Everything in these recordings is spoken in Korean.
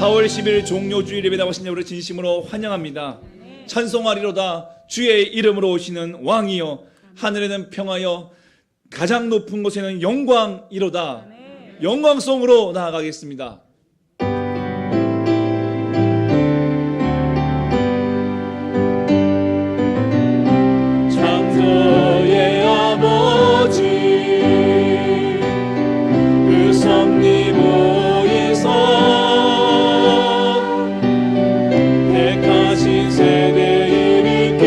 4월 10일 종료주일 예배 나오신 여러분을 진심으로 환영합니다. 찬송하리로다 주의 이름으로 오시는 왕이여, 하늘에는 평하여 가장 높은 곳에는 영광이로다. 영광송으로 나아가겠습니다. 창조의 아버지 그 섭리 모이사 택하신 세대 일으키어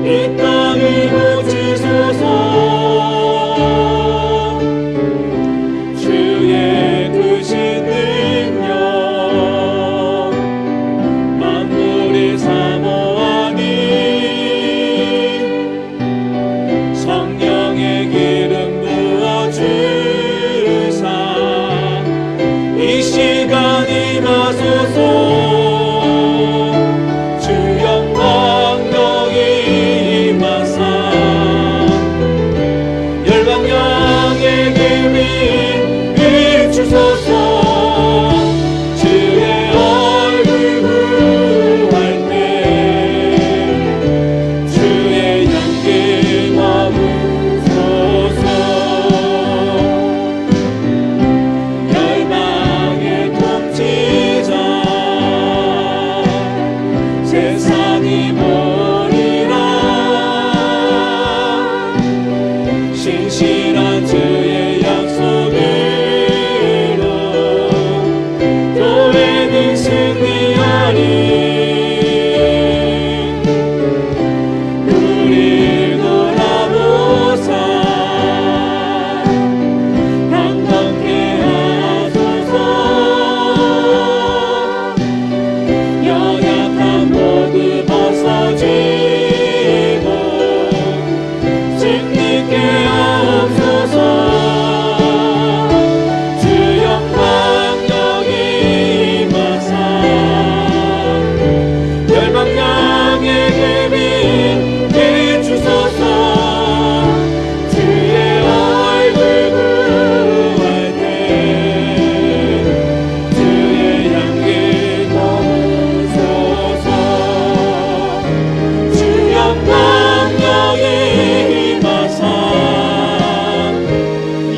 이 땅을 고치소서. 주의 크신 능력 만물이 사모하니 성령의 기름 부어주사 이 시간 임하소서. 주 영광 여기 임하사 열방령의 기름 비추소서. 주의 얼굴 구할 때 주의 향기 머무소서. 열방의 통치자 세상이 보리라. 신실한 주의 약속으로 교회는 승리하리. 우리 돌아보사 반갑게 하소서. 연약한 모두 벗어지고 승리케 하옵소서. 주 영광 여기 임하사 열방령의 금이 비추소서. 주의 얼굴 구할 때 주의 향기 머무소서. 주 영광 여기 임하사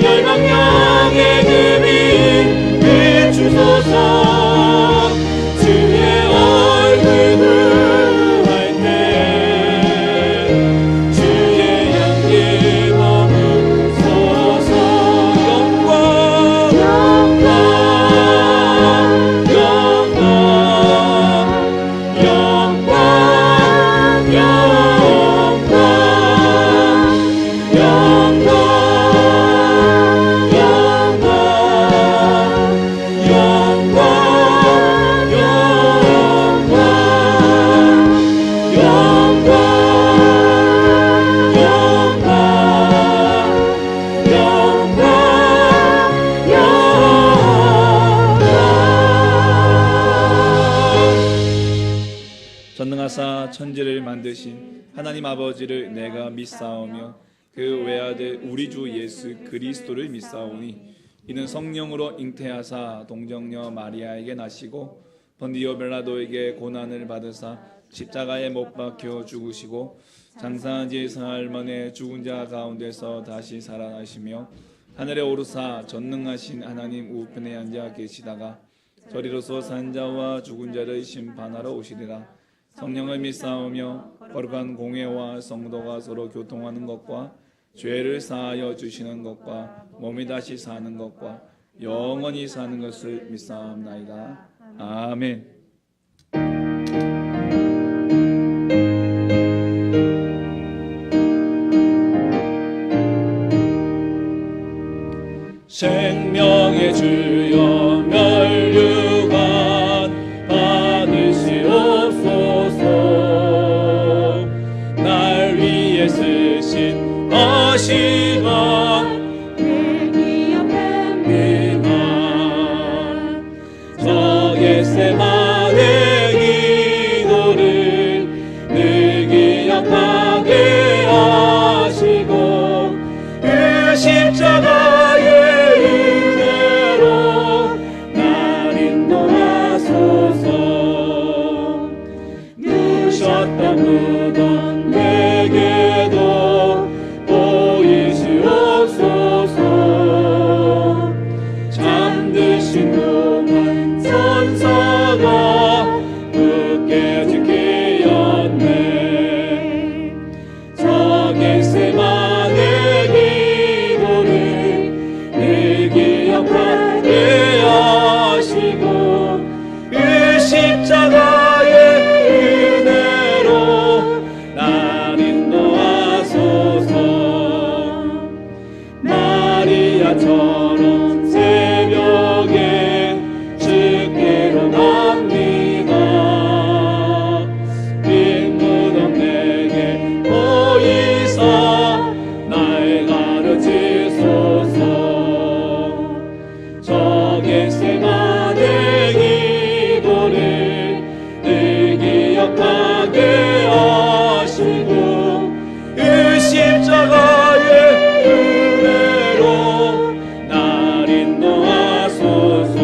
열방령의 금이 비추소서. 주의 얼굴 구할 때 주의 향기 머무소서. 영광 영광 영광 영광 전능하사 천지를 만드신 하나님 아버지를 내가 믿사오며 그 외아들 우리 주 예수 그리스도를 믿사오니 이는 성령으로 잉태하사 동정녀 마리아에게 나시고 본디오 빌라도에게 고난을 받으사 십자가에 못 박혀 죽으시고 장사한 지 사흘 만에 죽은 자 가운데서 다시 살아나시며 하늘에 오르사 전능하신 하나님 우편에 앉아 계시다가 저리로서 산 자와 죽은 자를 심판하러 오시리라. 성령을 믿사오며 거룩한 공회와 성도가 서로 교통하는 것과 죄를 사하여 주시는 것과 몸이 다시 사는 것과 영원히 사는 것을 믿사옵나이다. 아멘. 생명의 주여 멸류관 받으시옵소서. 날 위해 쓰신 아시간 내 옆에 미만 저 겟세마네 기도를 늘 기억하게 하시고 그 십자가의 은혜로 겟세마네 기도를 늘 기억하게 하시고 그 십자가의 은혜로 날 인도하소서.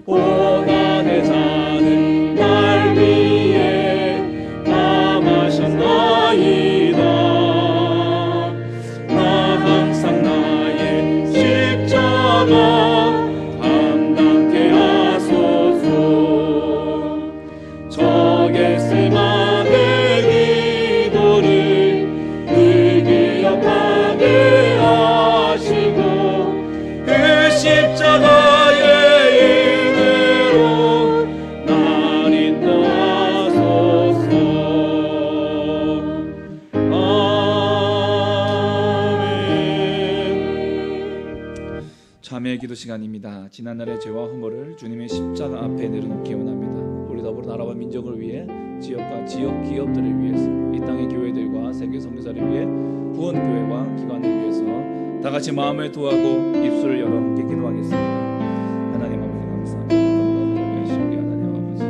고난의 잔을 날 위해 담으셨나이다. 나 항상 나의 십자가 감당케 하소서. 저 겟세마네 기도를 늘 기억하게 하시고 그 십자가의 은혜로 날 인도하소서. 아멘. 참회의 기도 시간입니다. 지난날의 죄와 허물을 주님의 십자가 앞에 내려놓기 원합니다. 우리 더불어 나라와 민족을 위해 지역과 지역 기업들을 위해서 이 땅의 교회들과 세계 선교사를 위해 후원교회와 기관을 위해서 다 같이 마음을 도하고 입술을 열어 함께 기도하겠습니다. 하나님 아버지 감사합니다. 건강을 위하신 우리 하나님 아버지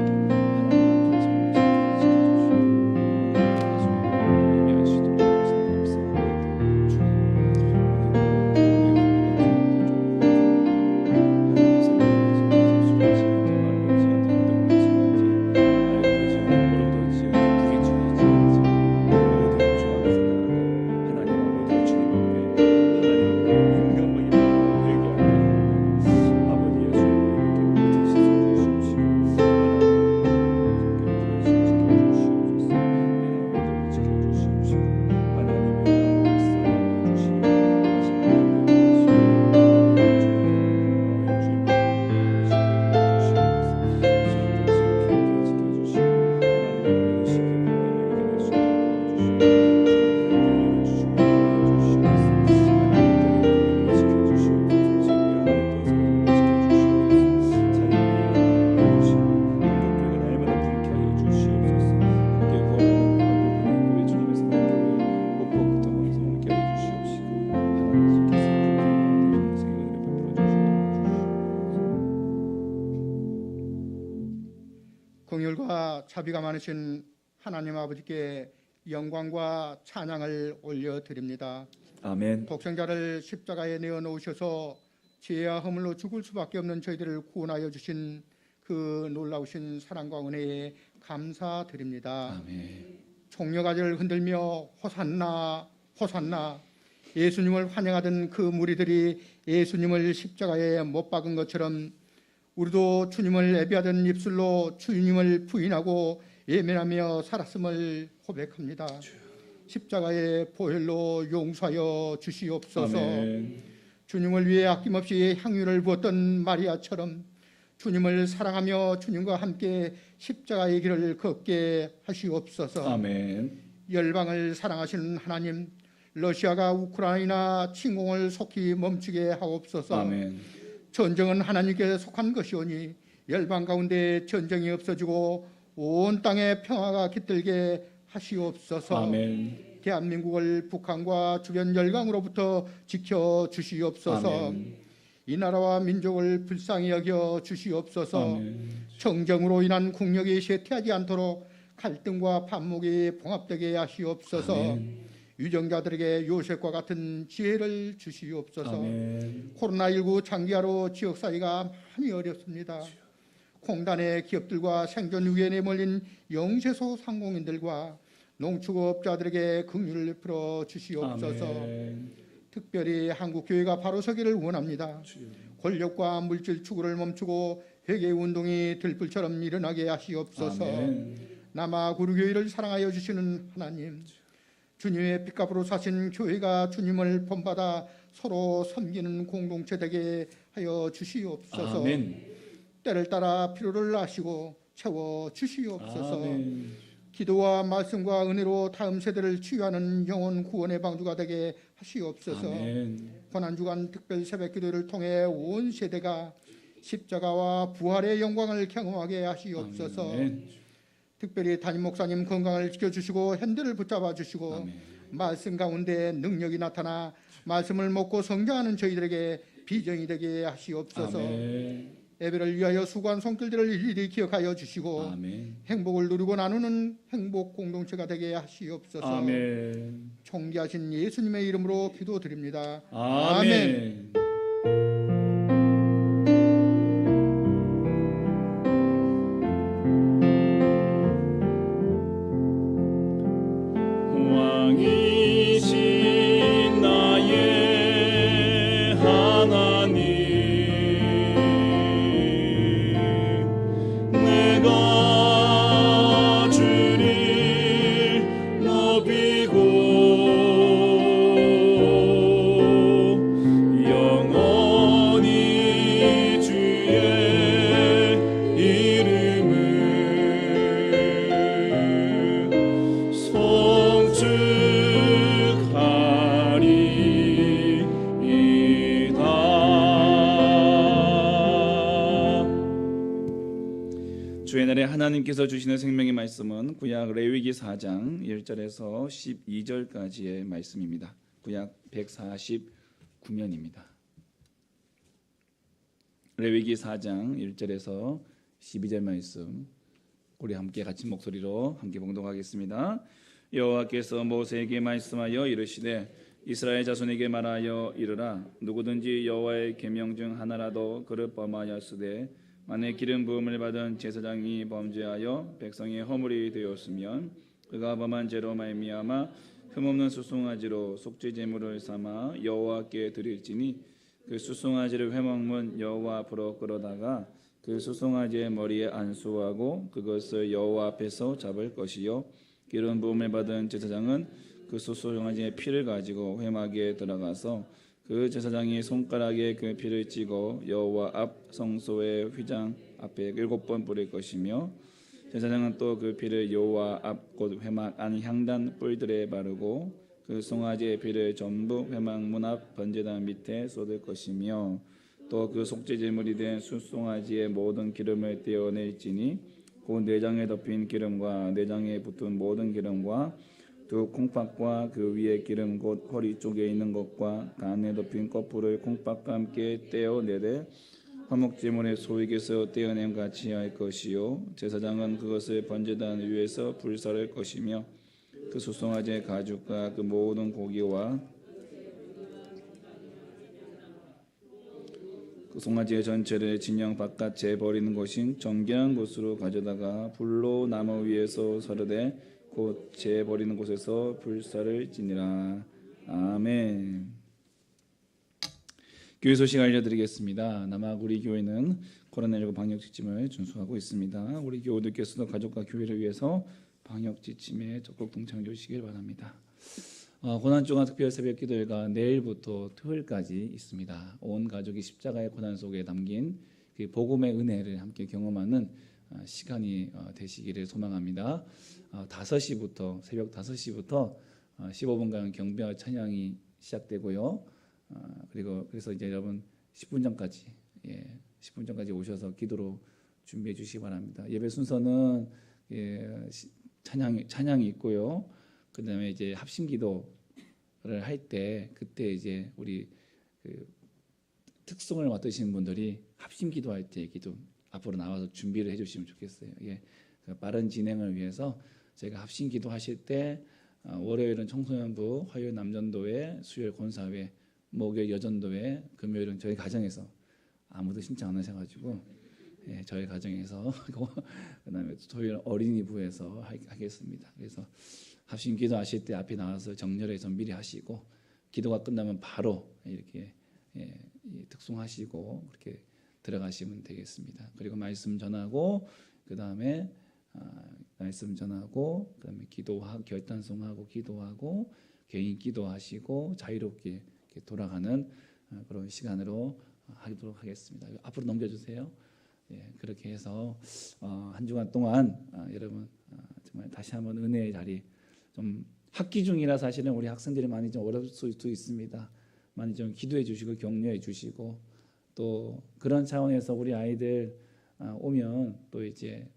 긍휼과 자비가 많으신 하나님 아버지께 영광과 찬양을 올려드립니다. 아멘. 독생자를 십자가에 내어놓으셔서 죄와 허물로 죽을 수밖에 없는 저희들을 구원하여 주신 그 놀라우신 사랑과 은혜에 감사드립니다. 아멘. 총려가지를 흔들며 호산나 호산나 예수님을 환영하던 그 무리들이 예수님을 십자가에 못 박은 것처럼 우리도 주님을 예비하던 입술로 주님을 부인하고 예면하며 살았음을 고백합니다. 십자가의 보혈로 용서하여 주시옵소서. 아멘. 주님을 위해 아낌없이 향유를 부었던 마리아처럼 주님을 사랑하며 주님과 함께 십자가의 길을 걷게 하시옵소서. 아멘. 열방을 사랑하시는 하나님, 러시아가 우크라이나 침공을 속히 멈추게 하옵소서. 아멘. 전쟁은 하나님께 속한 것이오니 열방 가운데 전쟁이 없어지고 온 땅에 평화가 깃들게 하시옵소서. 아멘. 대한민국을 북한과 주변 열강으로부터 지켜 주시옵소서. 아멘. 이 나라와 민족을 불쌍히 여겨 주시옵소서. 아멘. 정정으로 인한 국력이 쇠퇴하지 않도록 갈등과 반목이 봉합되게 하시옵소서. 아멘. 유정자들에게 요셉과 같은 지혜를 주시옵소서. 아멘. 코로나19 장기화로 지역사회가 많이 어렵습니다. 공단의 기업들과 생존 위기에 내몰린 영세소 상공인들과 농축업자들에게 긍휼을 베풀어 주시옵소서. 아멘. 특별히 한국교회가 바로 서기를 원합니다. 권력과 물질 추구를 멈추고 회개운동이 들불처럼 일어나게 하시옵소서. 아멘. 남아 구루교회를 사랑하여 주시는 하나님, 주님의 빚값으로 사신 교회가 주님을 본받아 서로 섬기는 공동체 되게 하여 주시옵소서. 아멘. 때를 따라 필요를 아시고 채워 주시옵소서. 아멘. 기도와 말씀과 은혜로 다음 세대를 치유하는 영혼 구원의 방주가 되게 하시옵소서. 아멘. 고난주간 특별 새벽기도를 통해 온 세대가 십자가와 부활의 영광을 경험하게 하시옵소서. 아멘. 특별히 담임 목사님 건강을 지켜주시고 핸들을 붙잡아 주시고 아멘. 말씀 가운데 능력이 나타나 말씀을 먹고 성장하는 저희들에게 비전이 되게 하시옵소서. 아멘. 예배를 위하여 수고한 손길들을 일일이 기억하여 주시고 아멘. 행복을 누리고 나누는 행복 공동체가 되게 하시옵소서. 아멘. 존귀하신 예수님의 이름으로 기도드립니다. 아멘. 왕이신 나의 하나님, 내가 주를 높이고 영원히 주의 이름을 주의 날에 하나님께서 주시는 생명의 말씀은 구약 레위기 4장 1절에서 12절까지의 말씀입니다. 구약 149면입니다. 레위기 4장 1절에서 12절 말씀 우리 함께 같이 목소리로 함께 봉독하겠습니다. 여호와께서 모세에게 말씀하여 이르시되 이스라엘 자손에게 말하여 이르라. 누구든지 여호와의 계명 중 하나라도 그를 범하였으되 만일 기름 부음을 받은 제사장이 범죄하여 백성의 허물이 되었으면 그가 범한 죄로 말미암아 흠없는 수송아지로 속죄 제물을 삼아 여호와께 드릴지니 그 수송아지를 회막문 여호와 앞으로 끌어다가 그 수송아지의 머리에 안수하고 그것을 여호와 앞에서 잡을 것이요 기름 부음을 받은 제사장은 그 수송아지의 피를 가지고 회막에 들어가서 그 제사장이 손가락에 그 피를 찌고 여호와 앞 성소의 휘장 앞에 7번 뿌릴 것이며 제사장은 또 그 피를 여호와 앞 곧 회막 안 향단 뿔들에 바르고 그 송아지의 피를 전부 회막 문 앞 번제단 밑에 쏟을 것이며 또 그 속죄 제물이 된 수송아지의 모든 기름을 떼어낼지니 그 내장에 덮인 기름과 내장에 붙은 모든 기름과 두 콩팥과 그 위에 기름 곧 허리 쪽에 있는 것과 간에 덮인 껍질을 콩팥과 함께 떼어내되 화목제물의 소익에서 떼어냄 같이 할 것이요 제사장은 그것을 번제단 위에서 불사를 것이며 그 수송아지의 가죽과 그 모든 고기와 그 송아지의 전체를 진영 바깥에 버리는 것인 정결한 곳으로 가져다가 불로 나무 위에서 서르되 곧 재 버리는 곳에서 불사를 지니라. 아멘. 교회 소식 알려드리겠습니다. 남아구리 교회는 코로나19 방역 지침을 준수하고 있습니다. 우리 교우들께서도 가족과 교회를 위해서 방역 지침에 적극 동참해 주시길 바랍니다. 고난주간 특별 새벽 기도회가 내일부터 토요일까지 있습니다. 온 가족이 십자가의 고난 속에 담긴 그 복음의 은혜를 함께 경험하는 시간이 되시기를 소망합니다. 5시부터 새벽 5시부터 15분간 경배와 찬양이 시작되고요. 그래서 이제 여러분 10분 전까지 10분 전까지 오셔서 기도로 준비해 주시기 바랍니다. 예배 순서는 찬양이 있고요. 그다음에 이제 합심 기도를 할 때 그때 이제 우리 그 특성을 맡으시는 분들이 합심 기도할 때 기도 앞으로 나와서 준비를 해주시면 좋겠어요. 빠른 진행을 위해서 저희가 합심 기도하실 때 월요일은 청소년부, 화요일 남전도회, 수요일 권사회, 목요일 여전도회, 금요일은 저희 가정에서 아무도 신청 안 하셔가지고 저희 가정에서 그다음에 토요일 어린이부에서 하겠습니다. 그래서 합심 기도하실 때 앞에 나와서 정렬해서 미리 하시고 기도가 끝나면 바로 이렇게 특송하시고 그렇게 들어가시면 되겠습니다. 그리고 말씀 전하고 그다음에 말씀 전하고 그다음에 기도하고 결단송하고 기도하고 개인 기도하시고 자유롭게 이렇게 돌아가는 그런 시간으로 하도록 하겠습니다. 앞으로 넘겨주세요. 그렇게 해서 한 주간 동안 여러분 정말 다시 한번 은혜의 자리 좀 학기 중이라 사실은 우리 학생들이 많이 좀 어려울 수도 있습니다. 많이 좀 기도해 주시고 격려해 주시고 또 그런 차원에서 우리 아이들 오면 또 이제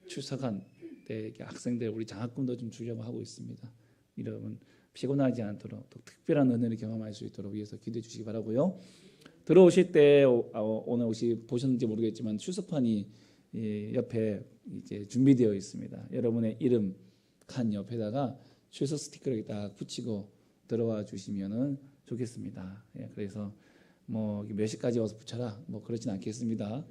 출석한 때 학생들 우리 장학금도 좀 주려고 하고 있습니다. 여러분 피곤하지 않도록 또 특별한 은혜를 경험할 수 있도록 위해서 기도해 주시기 바라고요. 들어오실 때 오늘 혹시 보셨는지 모르겠지만 출석판이 옆에 이제 준비되어 있습니다. 여러분의 이름 칸 옆에다가 출석 스티커를 딱 붙이고 들어와 주시면은 좋겠습니다. 그래서 뭐 몇 시까지 와서 붙여라 뭐 그렇진 않겠습니다.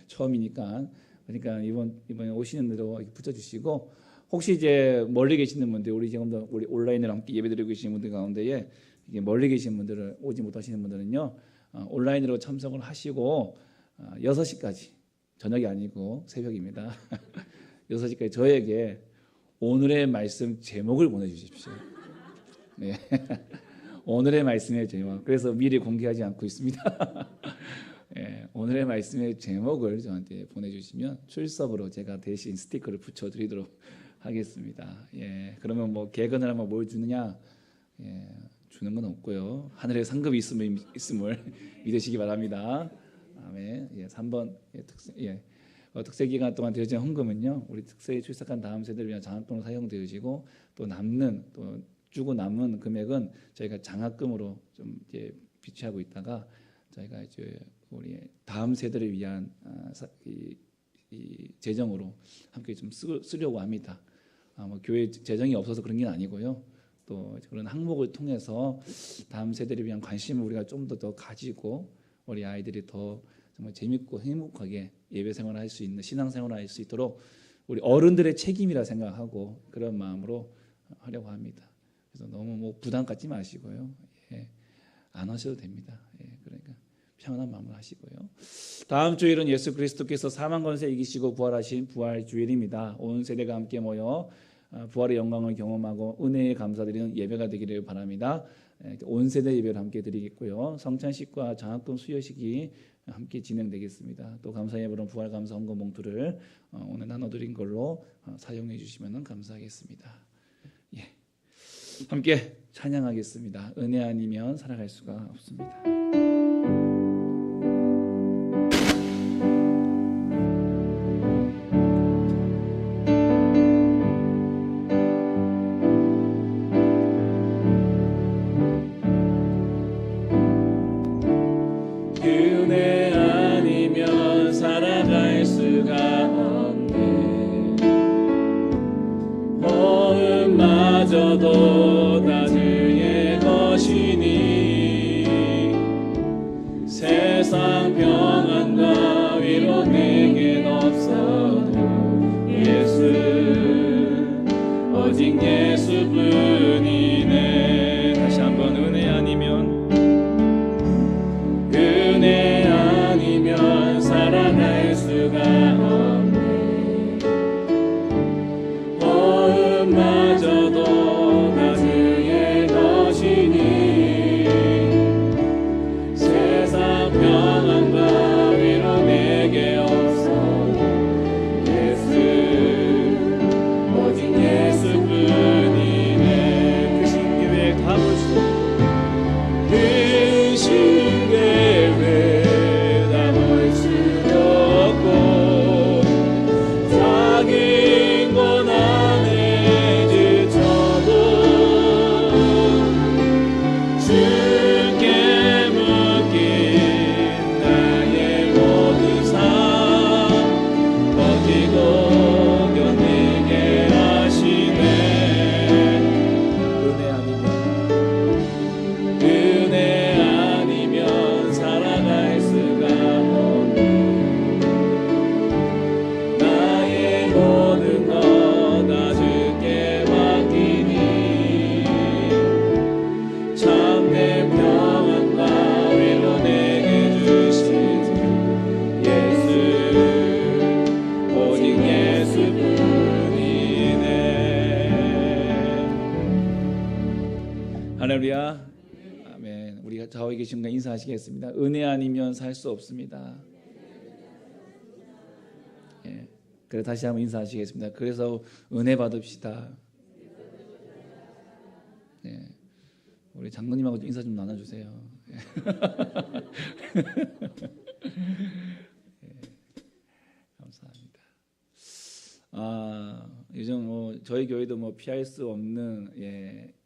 처음이니까. 그러니까 이번에 오시는 대로 붙여주시고, 혹시 이제 멀리 계시는 분들, 우리 지금도 우리 온라인으로 함께 예배드리고 계시는 분들 가운데에 이게 멀리 계신 분들을 오지 못하시는 분들은요, 온라인으로 참석을 하시고 6시까지, 저녁이 아니고 새벽입니다. 6시까지 저에게 오늘의 말씀 제목을 보내주십시오. 네. 오늘의 말씀의 제목. 그래서 미리 공개하지 않고 있습니다. 예, 오늘의 말씀의 제목을 저한테 보내주시면 출석으로 제가 대신 스티커를 붙여드리도록 하겠습니다. 예, 그러면 뭐 개근을 하면 뭘 주느냐? 예, 주는 건 없고요. 하늘에 상급이 있음을 믿으시기 바랍니다. 아멘. 예, 3번 특세 기간 동안 드려진 헌금은요, 우리 특세에 출석한 다음 세대를 위한 장학금으로 사용되어지고, 또 주고 남은 금액은 저희가 장학금으로 좀 이제 비치하고 있다가 저희가 이제 우리 다음 세대를 위한 이 재정으로 함께 좀 쓰려고 합니다. 뭐 교회 재정이 없어서 그런 게 아니고요. 또 그런 항목을 통해서 다음 세대를 위한 관심을 우리가 좀 더 가지고 우리 아이들이 더 정말 재밌고 행복하게 예배 생활을 할 수 있는, 신앙 생활을 할 수 있도록 우리 어른들의 책임이라 생각하고 그런 마음으로 하려고 합니다. 그래서 너무 뭐 부담 갖지 마시고요. 예, 안 하셔도 됩니다. 예, 그러니까 평안한 마음으로 하시고요. 다음 주일은 예수 그리스도께서 사망 권세 이기시고 부활하신 부활 주일입니다. 온 세대가 함께 모여 부활의 영광을 경험하고 은혜에 감사드리는 예배가 되기를 바랍니다. 온 세대 예배를 함께 드리겠고요. 성찬식과 장학금 수여식이 함께 진행되겠습니다. 또 감사 예물은 부활 감사 헌금 봉투를 오늘 나눠드린 걸로 사용해 주시면 감사하겠습니다. 예, 함께 찬양하겠습니다. 은혜 아니면 살아갈 수가 없습니다. 은혜 아니면 살아갈 수가 없네. 마저도 다 주의 것이니 세상 평안과 위로 내겐 없어도 예수, 오직 예수뿐이네. 다시 한번 은혜 아니면 살아갈 수가 없네. 마저도 다 주의 것이니 세상 평안과 위로 내게 없어 예수, 오직 예수뿐이네. 크신 계획 다 볼 수 크신 계획 다 볼 수도 없고 작은 고난 주께 묶인 나의 모든 삶 버티고 견디게 하시네. 은혜 아니면 살아갈 수가 없네. 나의 모든 것 다 주께 맡기니 참된 평안과 위로 내게 주신 예수, 오직 예수뿐이네. 할렐루야. 아멘. 우리가 좌우에 계신 분과 인사하시겠습니다. 은혜 아니면 살 수 없습니다. 예. 그래 다시 한번 인사하시겠습니다. 그래서 은혜 받읍시다. 예. 우리 장로님하고 인사 좀 나눠주세요. 예. 감사합니다. 요즘 뭐 저희 교회도 뭐 피할 수 없는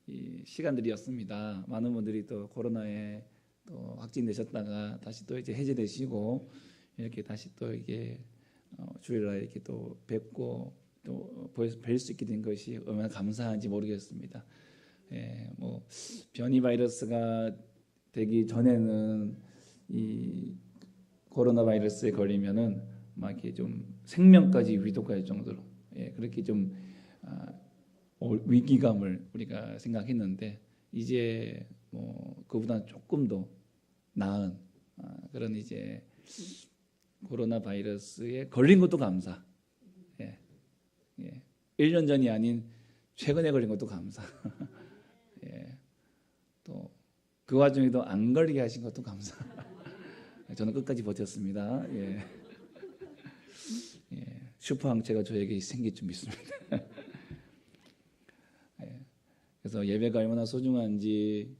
이 시간들이었습니다. 많은 분들이 또 코로나에 또 확진되셨다가 다시 또 이제 해제되시고 이렇게 다시 또 이게 주일날 이렇게 또 뵙고 또 뵐 수 있게 된 것이 얼마나 감사한지 모르겠습니다. 예, 뭐 변이 바이러스가 되기 전에는 이 코로나 바이러스에 걸리면은 막 이렇게 좀 생명까지 위독할 정도로 그렇게 좀 위기감을 우리가 생각했는데 이제 뭐 그보다 조금 더 나은 그런 이제 코로나 바이러스에 걸린 것도 감사. 1년 전이 아닌 최근에 걸린 것도 감사. 또 그 와중에도 안 걸리게 하신 것도 감사. 저는 끝까지 버텼습니다. 슈퍼 항체가 저에게 생길 줄 믿습니다. 그래서 예배가 얼마나 소중한지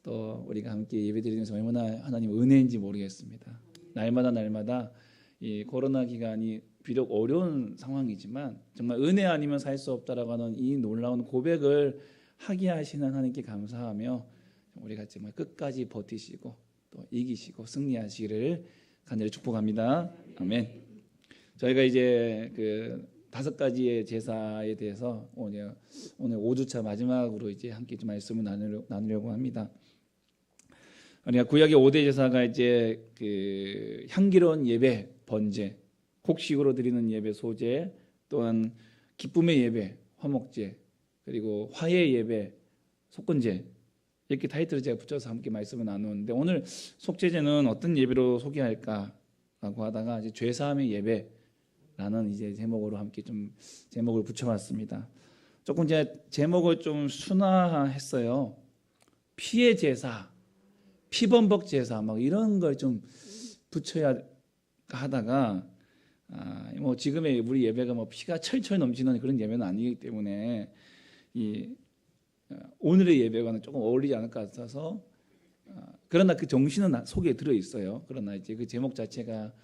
또 우리가 함께 예배드리면서 얼마나 하나님 은혜인지 모르겠습니다. 날마다 이 코로나 기간이 비록 어려운 상황이지만 정말 은혜 아니면 살 수 없다라고 하는 이 놀라운 고백을 하게 하시는 하나님께 감사하며 우리가 정말 끝까지 버티시고 또 이기시고 승리하시기를 간절히 축복합니다. 아멘. 저희가 이제 그 5가지의 제사에 대해서 오늘 5주차 마지막으로 이제 함께 좀 말씀을 나누려고 합니다. 우리가 구약의 5대 제사가 이제 그 향기로운 예배, 번제, 곡식으로 드리는 예배, 소제, 또한 기쁨의 예배, 화목제, 그리고 화해 예배, 속건제 이렇게 타이틀을 제가 붙여서 함께 말씀을 나누는데 오늘 속죄제는 어떤 예배로 소개할까라고 하다가 이제 죄사함의 예배라는 이제 제목으로 함께 좀 제목을 붙여봤습니다. 조금 이제 제목을 좀 순화했어요. 피의 제사, 피범벅 제사 막 이런 걸 좀 붙여야 하다가 뭐 지금의 우리 예배가 뭐 피가 철철 넘치는 그런 예배는 아니기 때문에 이 오늘의 예배와는 조금 어울리지 않을 것 같아서 그러나 그 정신은 속에 들어 있어요. 그러나 이제 그 제목 자체가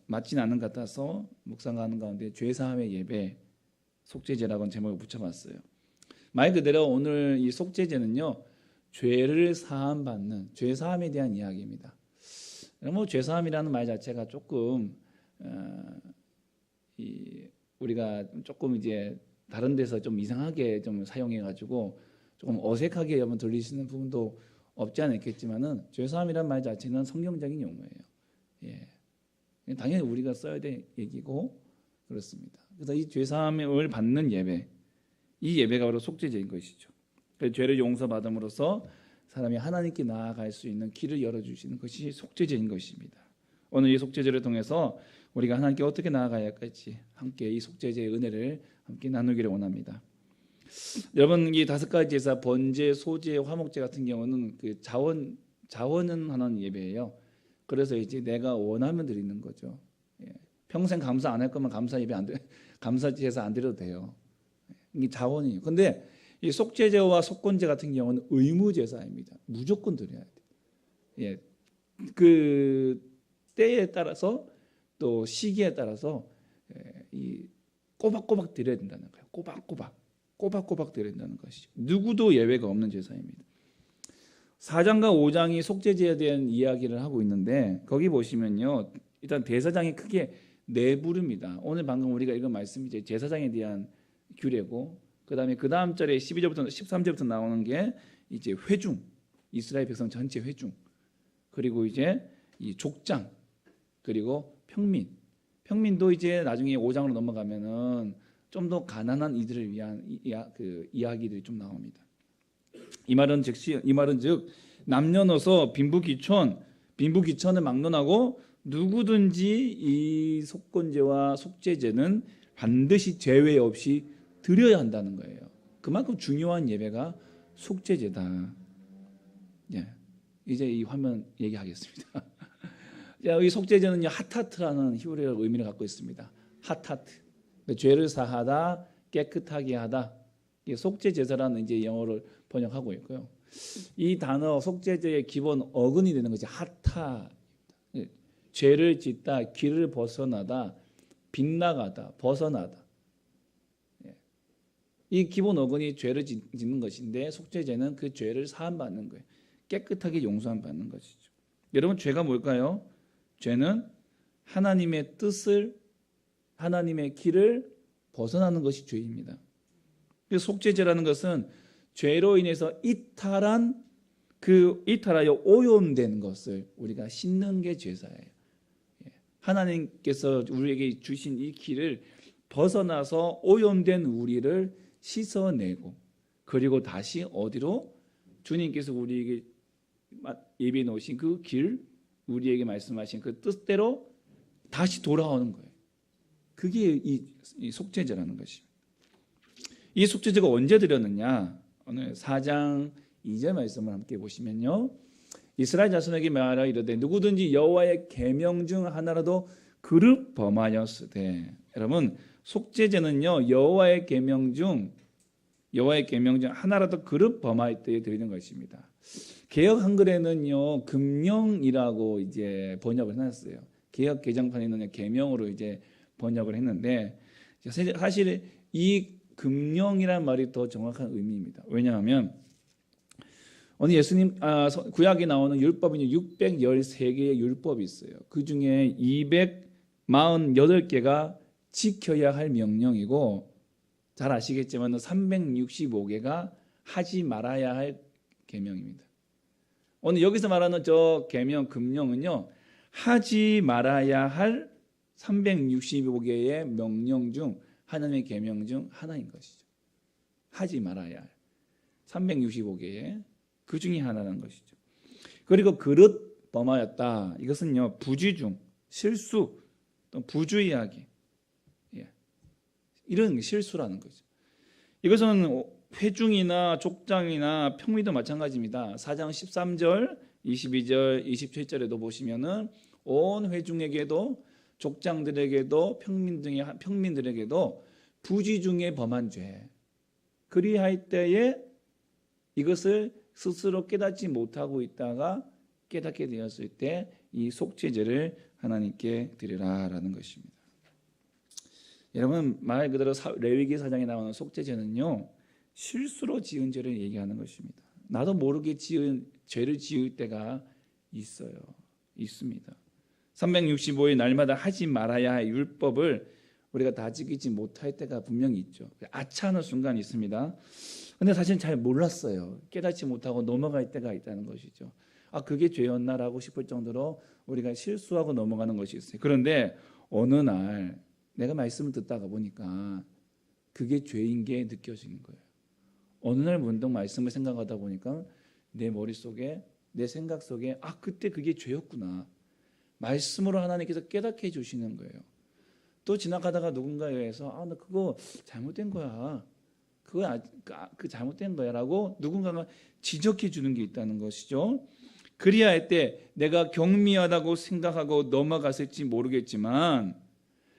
맞지는 않은 것 같아서 묵상하는 가운데 죄사함의 예배, 속죄제라고 제목을 붙여봤어요. 말 그대로 오늘 이 속죄제는요 죄를 사함받는 죄사함에 대한 이야기입니다. 뭐 죄사함이라는 말 자체가 조금 우리가 조금 이제 다른 데서 좀 이상하게 좀 사용해가지고 조금 어색하게 여러분 들리시는 부분도 없지 않아 있겠지만은 죄사함이란 말 자체는 성경적인 용어예요. 당연히 우리가 써야 될 얘기고 그렇습니다. 그래서 이 죄사함을 받는 예배, 이 예배가 바로 속죄제인 것이죠. 죄를 용서받음으로써 사람이 하나님께 나아갈 수 있는 길을 열어주시는 것이 속죄제인 것입니다. 오늘 이 속죄제를 통해서 우리가 하나님께 어떻게 나아가야 할지 함께 이 속죄제의 은혜를 함께 나누기를 원합니다. 여러분 이 5가지 제사 번제, 소제, 화목제 같은 경우는 그 자원은 하는 예배예요. 그래서 이제 내가 원하면 드리는 거죠. 평생 감사 안 할 거면 감사 예배 안 돼, 감사 제사 안 드려도 돼요. 이게 자원이에요. 근데 이 속죄제와 속건제 같은 경우는 의무 제사입니다. 무조건 드려야 돼요. 그 때에 따라서 또 시기에 따라서 이 꼬박꼬박 드려야 된다는 거예요. 꼬박꼬박 드려야 된다는 것이죠. 누구도 예외가 없는 제사입니다. 4장과 5장이 속죄제에 대한 이야기를 하고 있는데 거기 보시면요. 일단 대사장이 크게 4부류입니다. 오늘 방금 우리가 읽은 말씀이 이제 제사장에 대한 규례고 그다음에 그 다음 절에 12절부터 13절부터 나오는 게 이제 회중, 이스라엘 백성 전체 회중, 그리고 이제 이 족장, 그리고 평민도 이제 나중에 5장으로 넘어가면은 좀 더 가난한 이들을 위한 그 이야기들이 좀 나옵니다. 이 말은 즉 남녀노소 빈부귀천을 막론하고 누구든지 이 속건제와 속죄제는 반드시 제외 없이 드려야 한다는 거예요. 그만큼 중요한 예배가 속죄제다. 이제 이 화면 얘기하겠습니다. 이 속죄제는요 하타트라는 히브리어 의미를 갖고 있습니다. 하타트, 죄를 사하다, 깨끗하게 하다. 이게 속죄제사라는 이제 영어를 번역하고 있고요. 이 단어 속죄제의 기본 어근이 되는 것이 하타. 죄를 짓다, 길을 벗어나다, 빗나가다, 벗어나다. 이 기본 어근이 죄를 짓는 것인데 속죄제는 그 죄를 사함받는 거예요. 깨끗하게 용서함 받는 것이죠. 여러분 죄가 뭘까요? 죄는 하나님의 뜻을 하나님의 길을 벗어나는 것이 죄입니다. 그래서 속죄제라는 것은 죄로 인해서 이탈하여 오염된 것을 우리가 씻는 게 제사예요. 하나님께서 우리에게 주신 이 길을 벗어나서 오염된 우리를 씻어내고 그리고 다시 어디로 주님께서 우리에게 예비해 놓으신 그 길, 우리에게 말씀하신 그 뜻대로 다시 돌아오는 거예요. 그게 이 속죄제라는 것입니다. 이 속죄제가 언제 드렸느냐? 오늘 4장 2절 말씀을 함께 보시면요. 이스라엘 자손에게 말하여 이르되 누구든지 여호와의 계명 중 하나라도 그릇 범하였으되. 여러분 속죄제는요 여호와의 계명 중 하나라도 그릇 범할 때에 드리는 것입니다. 개역 한글에는요 금령이라고 이제 번역을 해놨어요. 개역 개정판에는 계명으로 이제 번역을 했는데 사실 이 금령이란 말이 더 정확한 의미입니다. 왜냐하면 오늘 예수님 구약에 나오는 율법이 613개의 율법이 있어요. 그 중에 248개가 지켜야 할 명령이고 잘 아시겠지만 365개가 하지 말아야 할 계명입니다. 오늘 여기서 말하는 저 계명 금령은요 하지 말아야 할 365개의 명령 중 하나님의 계명 중 하나인 것이죠. 하지 말아야 할 365개의 그 중에 하나라는 것이죠. 그리고 그릇 범하였다. 이것은요 부지중, 실수, 또 부주의하기 이런 실수라는 거죠. 이것은 회중이나 족장이나 평미도 마찬가지입니다. 4장 13절, 22절, 27절에도 보시면은 온 회중에게도 족장들에게도 평민들에게도 부지 중에 범한 죄 그리할 때에 이것을 스스로 깨닫지 못하고 있다가 깨닫게 되었을 때 이 속죄제를 하나님께 드리라라는 것입니다. 여러분 말 그대로 레위기 4장에 나오는 속죄제는요 실수로 지은 죄를 얘기하는 것입니다. 나도 모르게 죄를 지을 때가 있습니다. 365일 날마다 하지 말아야 할 율법을 우리가 다 지키지 못할 때가 분명히 있죠. 아차하는 순간이 있습니다. 근데 사실 잘 몰랐어요. 깨닫지 못하고 넘어갈 때가 있다는 것이죠. 그게 죄였나라고 싶을 정도로 우리가 실수하고 넘어가는 것이 있어요. 그런데 어느 날 내가 말씀을 듣다가 보니까 그게 죄인 게 느껴지는 거예요. 어느 날 문득 말씀을 생각하다 보니까 내 머릿속에 내 생각 속에 그때 그게 죄였구나. 말씀으로 하나님께서 깨닫게 해주시는 거예요. 또 지나가다가 누군가에 의해서 나 그거 잘못된 거야. 그 잘못된 거야라고 누군가가 지적해 주는 게 있다는 것이죠. 그리할 때 내가 경미하다고 생각하고 넘어갔을지 모르겠지만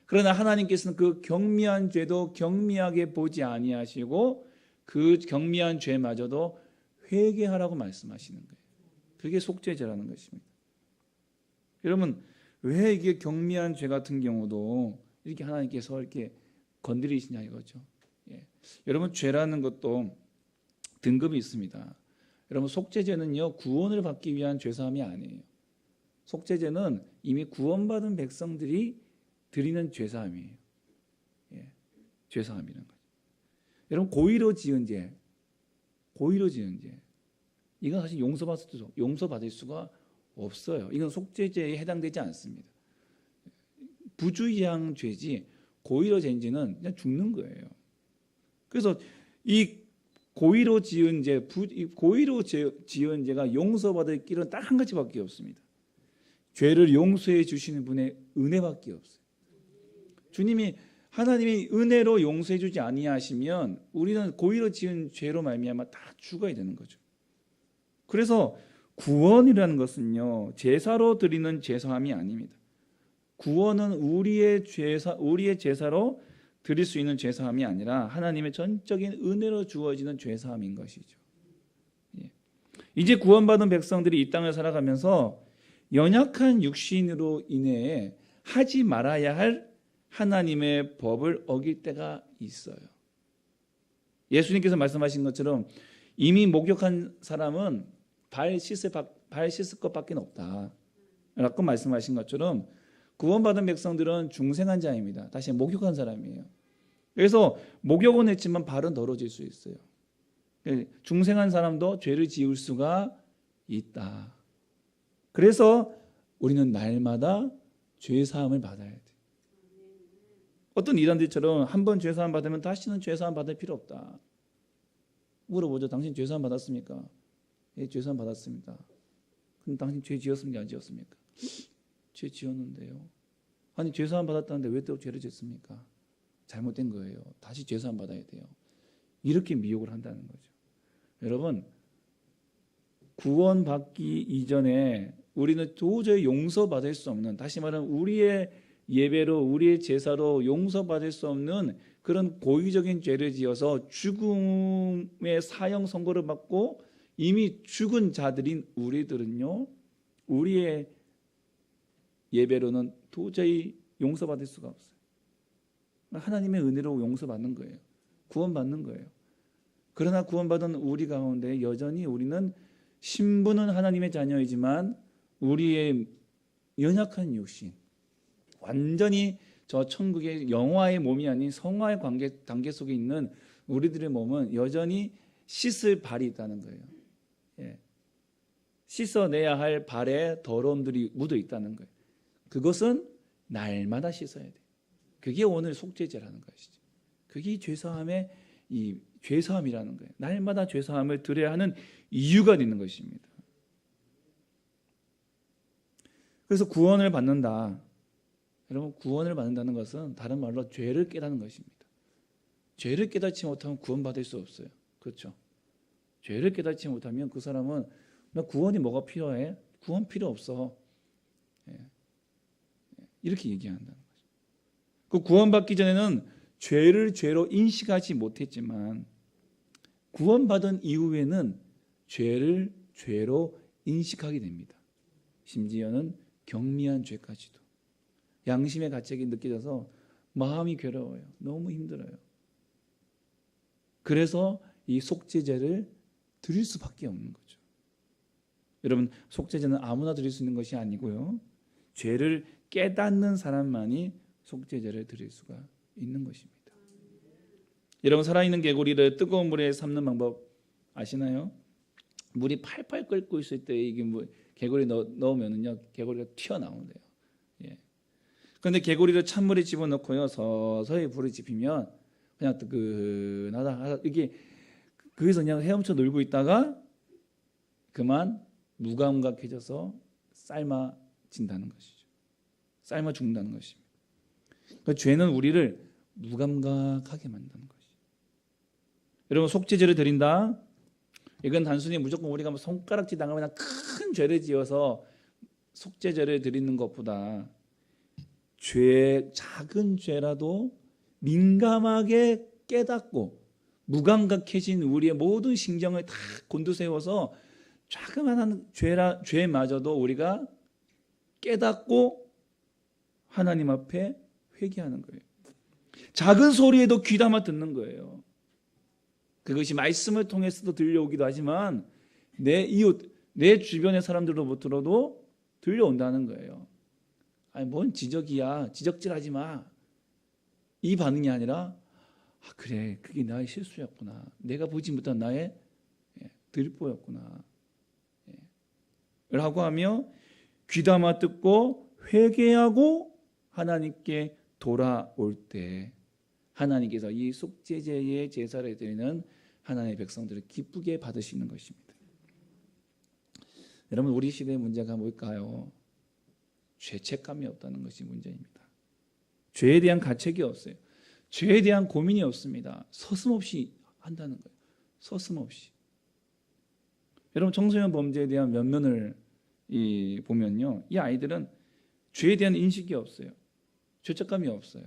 그러나 하나님께서는 그 경미한 죄도 경미하게 보지 아니하시고 그 경미한 죄마저도 회개하라고 말씀하시는 거예요. 그게 속죄제라는 것입니다. 여러분 왜 이게 경미한 죄 같은 경우도 이렇게 하나님께서 이렇게 건드리시냐 이거죠. 여러분 죄라는 것도 등급이 있습니다. 여러분 속죄제는요 구원을 받기 위한 죄사함이 아니에요. 속죄제는 이미 구원받은 백성들이 드리는 죄사함이에요. 죄사함이라는 거죠. 여러분 고의로 지은 죄 이건 사실 용서받을 수가 없어요. 이건 속죄제에 해당되지 않습니다. 부주의한 죄지 고의로 진 죄는 그냥 죽는 거예요. 그래서 이 고의로 지은 죄가 용서받을 길은 딱 한 가지밖에 없습니다. 죄를 용서해 주시는 분의 은혜밖에 없어요. 주님이 하나님이 은혜로 용서해 주지 아니하시면 우리는 고의로 지은 죄로 말미암아 다 죽어야 되는 거죠. 그래서 구원이라는 것은요 제사로 드리는 제사함이 아닙니다. 구원은 우리의 제사로 드릴 수 있는 제사함이 아니라 하나님의 전적인 은혜로 주어지는 제사함인 것이죠. 이제 구원받은 백성들이 이 땅을 살아가면서 연약한 육신으로 인해 하지 말아야 할 하나님의 법을 어길 때가 있어요. 예수님께서 말씀하신 것처럼 이미 목욕한 사람은 발 씻을 것밖에 없다 라고 말씀하신 것처럼 구원받은 백성들은 중생한 자입니다. 다시 목욕한 사람이에요. 그래서 목욕은 했지만 발은 더러워질 수 있어요. 중생한 사람도 죄를 지을 수가 있다. 그래서 우리는 날마다 죄 사함을 받아야 돼. 어떤 이단들처럼 한 번 죄 사함 받으면 다시는 죄 사함 받을 필요 없다. 물어보죠. 당신 죄 사함 받았습니까? 예, 죄 사함 받았습니다. 그럼 당신 죄 지었습니까? 안 지었습니까? 죄 지었는데요. 아니 죄 사함 받았다는데 왜 또 죄를 짓습니까? 잘못된 거예요. 다시 죄 사함 받아야 돼요. 이렇게 미혹을 한다는 거죠. 여러분, 구원받기 이전에 우리는 도저히 용서받을 수 없는, 다시 말하면 우리의 예배로 우리의 제사로 용서받을 수 없는 그런 고의적인 죄를 지어서 죽음의 사형 선고를 받고 이미 죽은 자들인 우리들은요, 우리의 예배로는 도저히 용서받을 수가 없어요. 하나님의 은혜로 용서받는 거예요. 구원받는 거예요. 그러나 구원받은 우리 가운데 여전히 우리는 신분은 하나님의 자녀이지만 우리의 연약한 육신, 완전히 저 천국의 영화의 몸이 아닌 성화의 단계 속에 있는 우리들의 몸은 여전히 씻을 발이 있다는 거예요. 예. 씻어내야 할 발에 더러움들이 묻어 있다는 거예요. 그것은 날마다 씻어야 돼요. 그게 오늘 속죄제라는 것이죠. 그게 죄사함의 이 죄사함이라는 거예요. 날마다 죄사함을 드려야 하는 이유가 있는 것입니다. 그래서 구원을 받는다. 여러분, 구원을 받는다는 것은 다른 말로 죄를 깨닫는 것입니다. 죄를 깨닫지 못하면 구원받을 수 없어요. 그렇죠? 죄를 깨닫지 못하면 그 사람은 나 구원이 뭐가 필요해? 구원 필요 없어. 이렇게 얘기한다는 거죠. 그 구원받기 전에는 죄를 죄로 인식하지 못했지만 구원받은 이후에는 죄를 죄로 인식하게 됩니다. 심지어는 경미한 죄까지도. 양심의 가책이 느껴져서 마음이 괴로워요. 너무 힘들어요. 그래서 이 속죄제를 드릴 수밖에 없는 거죠. 여러분, 속죄제는 아무나 드릴 수 있는 것이 아니고요. 죄를 깨닫는 사람만이 속죄제를 드릴 수가 있는 것입니다. 여러분, 살아있는 개구리를 뜨거운 물에 삶는 방법 아시나요? 물이 팔팔 끓고 있을 때 이게 뭐 개구리 넣으면은요, 개구리가 튀어나온대요. 예. 그런데 개구리를 찬물에 집어넣고요, 서서히 불을 지피면 그냥 뜨끈하다. 이게 거기서 그냥 헤엄쳐 놀고 있다가 그만 무감각해져서 삶아진다는 것이죠. 삶아 죽는다는 것입니다. 그러니까 죄는 우리를 무감각하게 만드는 것이죠. 여러분, 속죄제를 드린다. 이건 단순히 무조건 우리가 뭐 손가락질 당하면 큰 죄를 지어서 속죄제를 드리는 것보다 작은 죄라도 민감하게 깨닫고 무감각해진 우리의 모든 신경을 다 곤두세워서 자그마한 죄마저도 우리가 깨닫고 하나님 앞에 회개하는 거예요. 작은 소리에도 귀담아 듣는 거예요. 그것이 말씀을 통해서도 들려오기도 하지만 내 이웃, 내 주변의 사람들로부터도 들려온다는 거예요. 아니, 뭔 지적이야. 지적질하지 마. 이 반응이 아니라 그래, 그게 나의 실수였구나. 내가 보지 못한 나의 들보였구나. 라고 하며 귀담아 듣고 회개하고 하나님께 돌아올 때 하나님께서 이 속죄제의 제사를 드리는 하나님의 백성들을 기쁘게 받으시는 것입니다. 여러분, 우리 시대의 문제가 뭘까요? 죄책감이 없다는 것이 문제입니다. 죄에 대한 가책이 없어요. 죄에 대한 고민이 없습니다. 서슴없이 한다는 거예요. 서슴없이. 여러분, 청소년 범죄에 대한 면면을 보면요, 이 아이들은 죄에 대한 인식이 없어요. 죄책감이 없어요.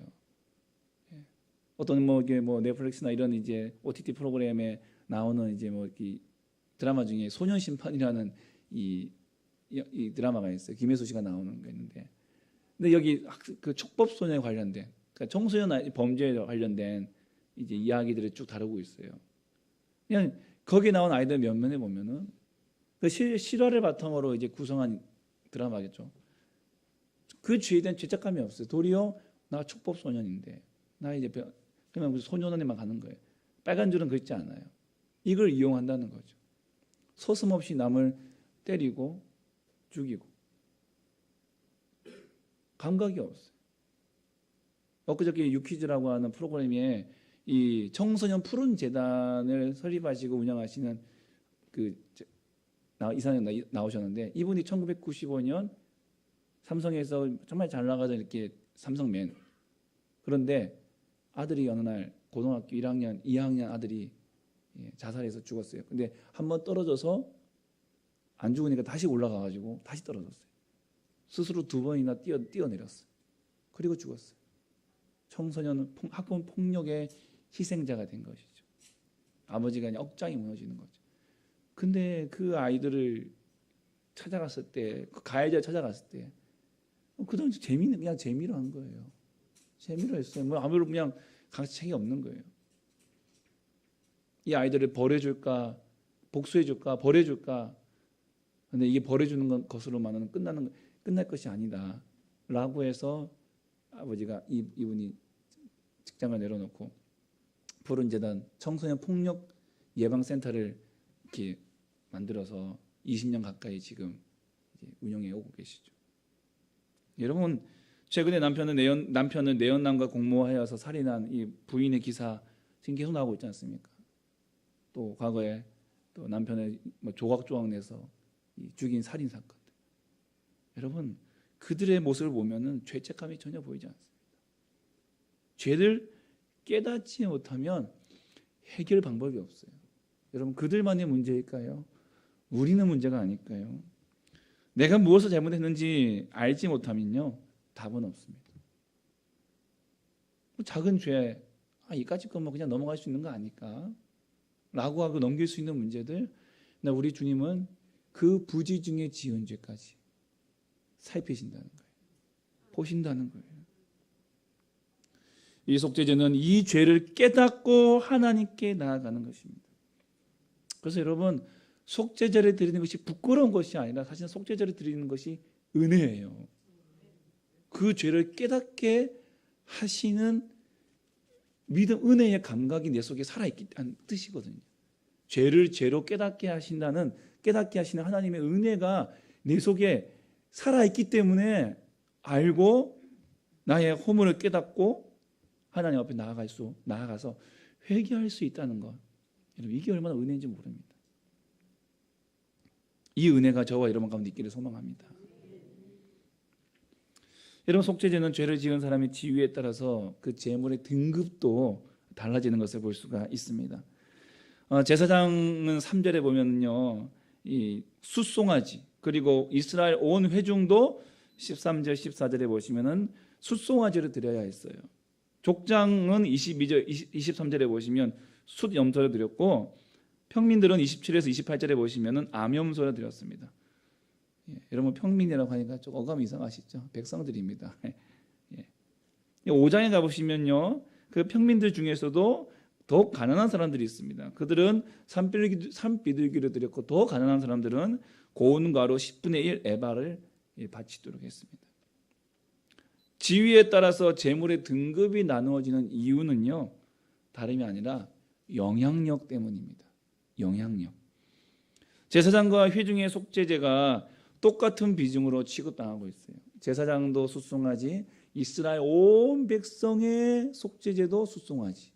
어떤 넷플릭스나 이런 이제 OTT 프로그램에 나오는 이제 드라마 중에 소년 심판이라는 이 드라마가 있어요. 김혜수 씨가 나오는 게 있는데, 근데 여기 그 촉법 소년에 관련된, 그러니까 청소년 범죄에 관련된 이제 이야기들을 쭉 다루고 있어요. 그냥 거기 나온 아이들 면면에 보면은 그 실화를 바탕으로 이제 구성한 드라마겠죠. 그 죄에 대한 죄책감이 없어요. 도리어 나 촉법 소년인데 나 이제 그냥 무슨 소년원에만 가는 거예요. 빨간 줄은 긋지 않아요. 이걸 이용한다는 거죠. 서슴없이 남을 때리고 죽이고 감각이 없어요. 엊그저께 유퀴즈라고 하는 프로그램에 이 청소년 푸른 재단을 설립하시고 운영하시는 그 이사님 나오셨는데 이분이 1995년 삼성에서 정말 잘 나가던 이렇게 삼성맨. 그런데 아들이 어느 날 고등학교 1학년, 2학년 아들이 자살해서 죽었어요. 근데 한번 떨어져서 안 죽으니까 다시 올라가가지고 다시 떨어졌어요. 스스로 2번이나 뛰어내렸어요. 그리고 죽었어요. 청소년 학원 폭력의 희생자가 된 것이죠. 아버지가 그냥 억장이 무너지는 거죠. 근데 그 아이들을 찾아갔을 때, 그 가해자를 찾아갔을 때, 그 당시 그냥 재미로 한 거예요. 재미로 했어요. 뭐 아무런 그냥 강책이 없는 거예요. 이 아이들을 벌해줄까, 복수해줄까, 벌해줄까. 근데 이게 벌해주는 것으로만은 끝날 것이 아니다.라고 해서 아버지가 이분이 직장을 내려놓고 푸른 재단 청소년 폭력 예방센터를 이렇게 만들어서 20년 가까이 지금 운영해 오고 계시죠. 여러분 최근에 남편은 내연남과 공모하여서 살인한 이 부인의 기사 지금 계속 나오고 있지 않습니까? 또 과거에 또 남편의 조각조각 내서 죽인 살인 사건. 여러분 그들의 모습을 보면은 죄책감이 전혀 보이지 않습니다. 죄를 깨닫지 못하면 해결 방법이 없어요. 여러분 그들만의 문제일까요? 우리는 문제가 아닐까요? 내가 무엇을 잘못했는지 알지 못하면요 답은 없습니다. 작은 죄, 이까짓 것만 그냥 넘어갈 수 있는 거 아닐까? 라고 하고 넘길 수 있는 문제들, 우리 주님은 그 부지 중에 지은 죄까지 살피신다는 거예요. 보신다는 거예요. 이 속죄제는 이 죄를 깨닫고 하나님께 나아가는 것입니다. 그래서 여러분 속죄제를 드리는 것이 부끄러운 것이 아니라 사실 속죄제를 드리는 것이 은혜예요. 그 죄를 깨닫게 하시는 믿음, 은혜의 감각이 내 속에 살아있다는 뜻이거든요. 죄를 죄로 깨닫게 하시는 하나님의 은혜가 내 속에 살아있기 때문에 알고 나의 허물을 깨닫고 하나님 앞에 나아가서 회개할 수 있다는 것. 여러분 이게 얼마나 은혜인지 모릅니다. 이 은혜가 저와 여러분 가운데 있기를 소망합니다. 여러분 속죄제는 죄를 지은 사람의 지위에 따라서 그 제물의 등급도 달라지는 것을 볼 수가 있습니다. 제사장은 3절에 보면요, 이 숫송아지 그리고 이스라엘 온 회중도 13절 14절에 보시면은 숫송아지를 드려야 했어요. 족장은 23절에 보시면 숫 염소를 드렸고 평민들은 27에서 28절에 보시면은 암염소를 드렸습니다. 여러분 평민이라고 하니까 좀 어감이 이상하시죠? 백성들입니다. 5장에 가보시면요, 그 평민들 중에서도 더 가난한 사람들이 있습니다. 그들은 산비둘기를 드렸고 더 가난한 사람들은 고운 가루 10분의 1 에바를 바치도록 했습니다. 지위에 따라서 제물의 등급이 나누어지는 이유는요, 다름이 아니라 영향력 때문입니다. 영향력. 제사장과 회중의 속죄제가 똑같은 비중으로 취급당하고 있어요. 제사장도 숫송아지, 이스라엘 온 백성의 속죄제도 숫송아지.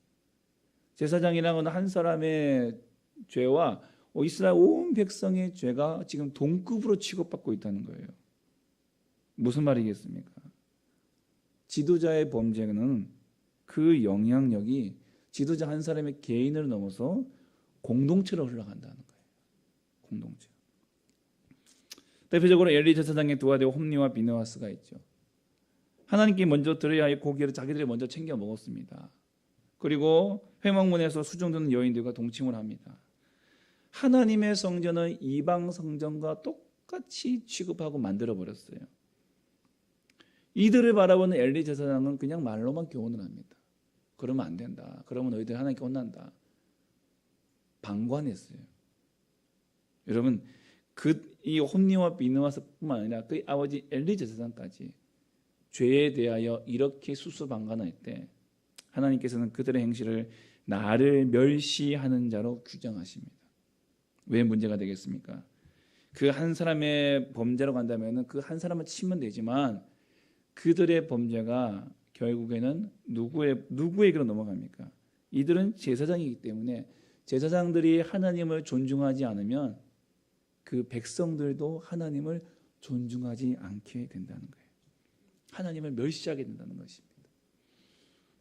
제사장이라는 한 사람의 죄와 이스라엘 온 백성의 죄가 지금 동급으로 취급받고 있다는 거예요. 무슨 말이겠습니까? 지도자의 범죄는 그 영향력이 지도자 한 사람의 개인을 넘어서 공동체로 흘러간다는 거예요. 공동체. 대표적으로 엘리 제사장의 두 아들 홈리와 비느하스가 있죠. 하나님께 먼저 드려야 할 고기를 자기들이 먼저 챙겨 먹었습니다. 그리고 회막문에서 수종드는 여인들과 동침을 합니다. 하나님의 성전은 이방 성전과 똑같이 취급하고 만들어 버렸어요. 이들을 바라보는 엘리 제사장은 그냥 말로만 교훈을 합니다. 그러면 안 된다. 그러면 너희들 하나님께 혼난다. 방관했어요. 여러분, 이 홈리와 비느하스뿐만 아니라 그 아버지 엘리 제사장까지 죄에 대하여 이렇게 수수방관할 때 하나님께서는 그들의 행실을 나를 멸시하는 자로 규정하십니다. 왜 문제가 되겠습니까? 그 한 사람의 범죄로 간다면 그 한 사람을 치면 되지만 그들의 범죄가 결국에는 누구에게로 넘어갑니까? 이들은 제사장이기 때문에 제사장들이 하나님을 존중하지 않으면 그 백성들도 하나님을 존중하지 않게 된다는 거예요. 하나님을 멸시하게 된다는 것입니다.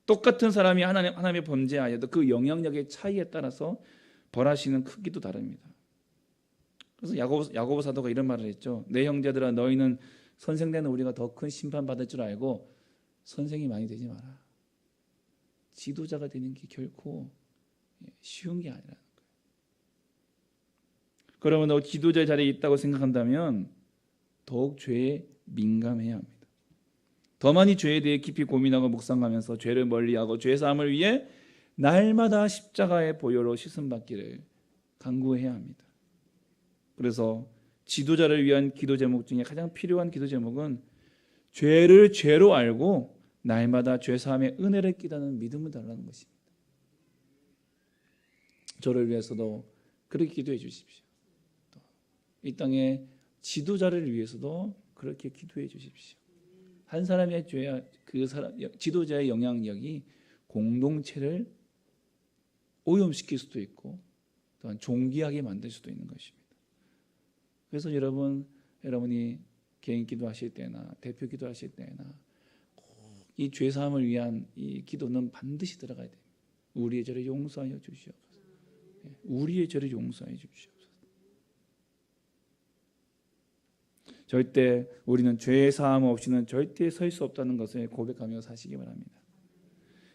똑같은 사람이 하나님의 범죄하여도 그 영향력의 차이에 따라서 벌하시는 크기도 다릅니다. 그래서 야고보 사도가 이런 말을 했죠. 내 형제들아, 너희는 선생되는 우리가 더 큰 심판받을 줄 알고 선생이 많이 되지 마라. 지도자가 되는 게 결코 쉬운 게 아니라는 거예요. 그러면 너 지도자 자리에 있다고 생각한다면 더욱 죄에 민감해야 합니다. 더 많이 죄에 대해 깊이 고민하고 묵상하면서 죄를 멀리하고 죄 사함을 위해 날마다 십자가의 보혈로 씻음받기를 간구해야 합니다. 그래서 지도자를 위한 기도 제목 중에 가장 필요한 기도 제목은 죄를 죄로 알고 날마다 죄 사함의 은혜를 끼다는 믿음을 달라는 것입니다. 저를 위해서도 그렇게 기도해 주십시오. 이 땅의 지도자를 위해서도 그렇게 기도해 주십시오. 한 사람의 죄야 그 사람 지도자의 영향력이 공동체를 오염시킬 수도 있고 또한 종기하게 만들 수도 있는 것입니다. 그래서 여러분이 개인 기도하실 때나 대표 기도하실 때나 꼭 이 죄 사함을 위한 이 기도는 반드시 들어가야 됩니다. 우리의 죄를 용서하여 주시옵소서. 우리의 죄를 용서하여 주시옵소서. 절대 우리는 죄 사함 없이는 절대 설 수 없다는 것을 고백하며 사시기 바랍니다.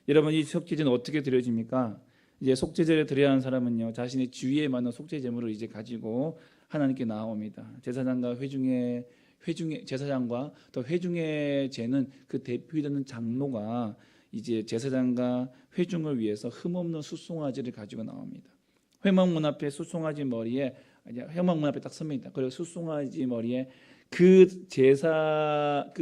여러분, 이 속죄제는 어떻게 드려집니까? 이제 속죄제를 드려야 하는 사람은요, 자신의 주위에 맞는 속죄 제물을 이제 가지고 하나님께 나옵니다. 제사장과 제사장과 또 회중의 제는 그 대표되는 장로가 이제 제사장과 회중을 위해서 흠없는 숫송아지를 가지고 나옵니다. 회막문 앞에 숫송아지 머리에 회막문 앞에 딱 섭니다. 그리고 숫송아지 머리에 그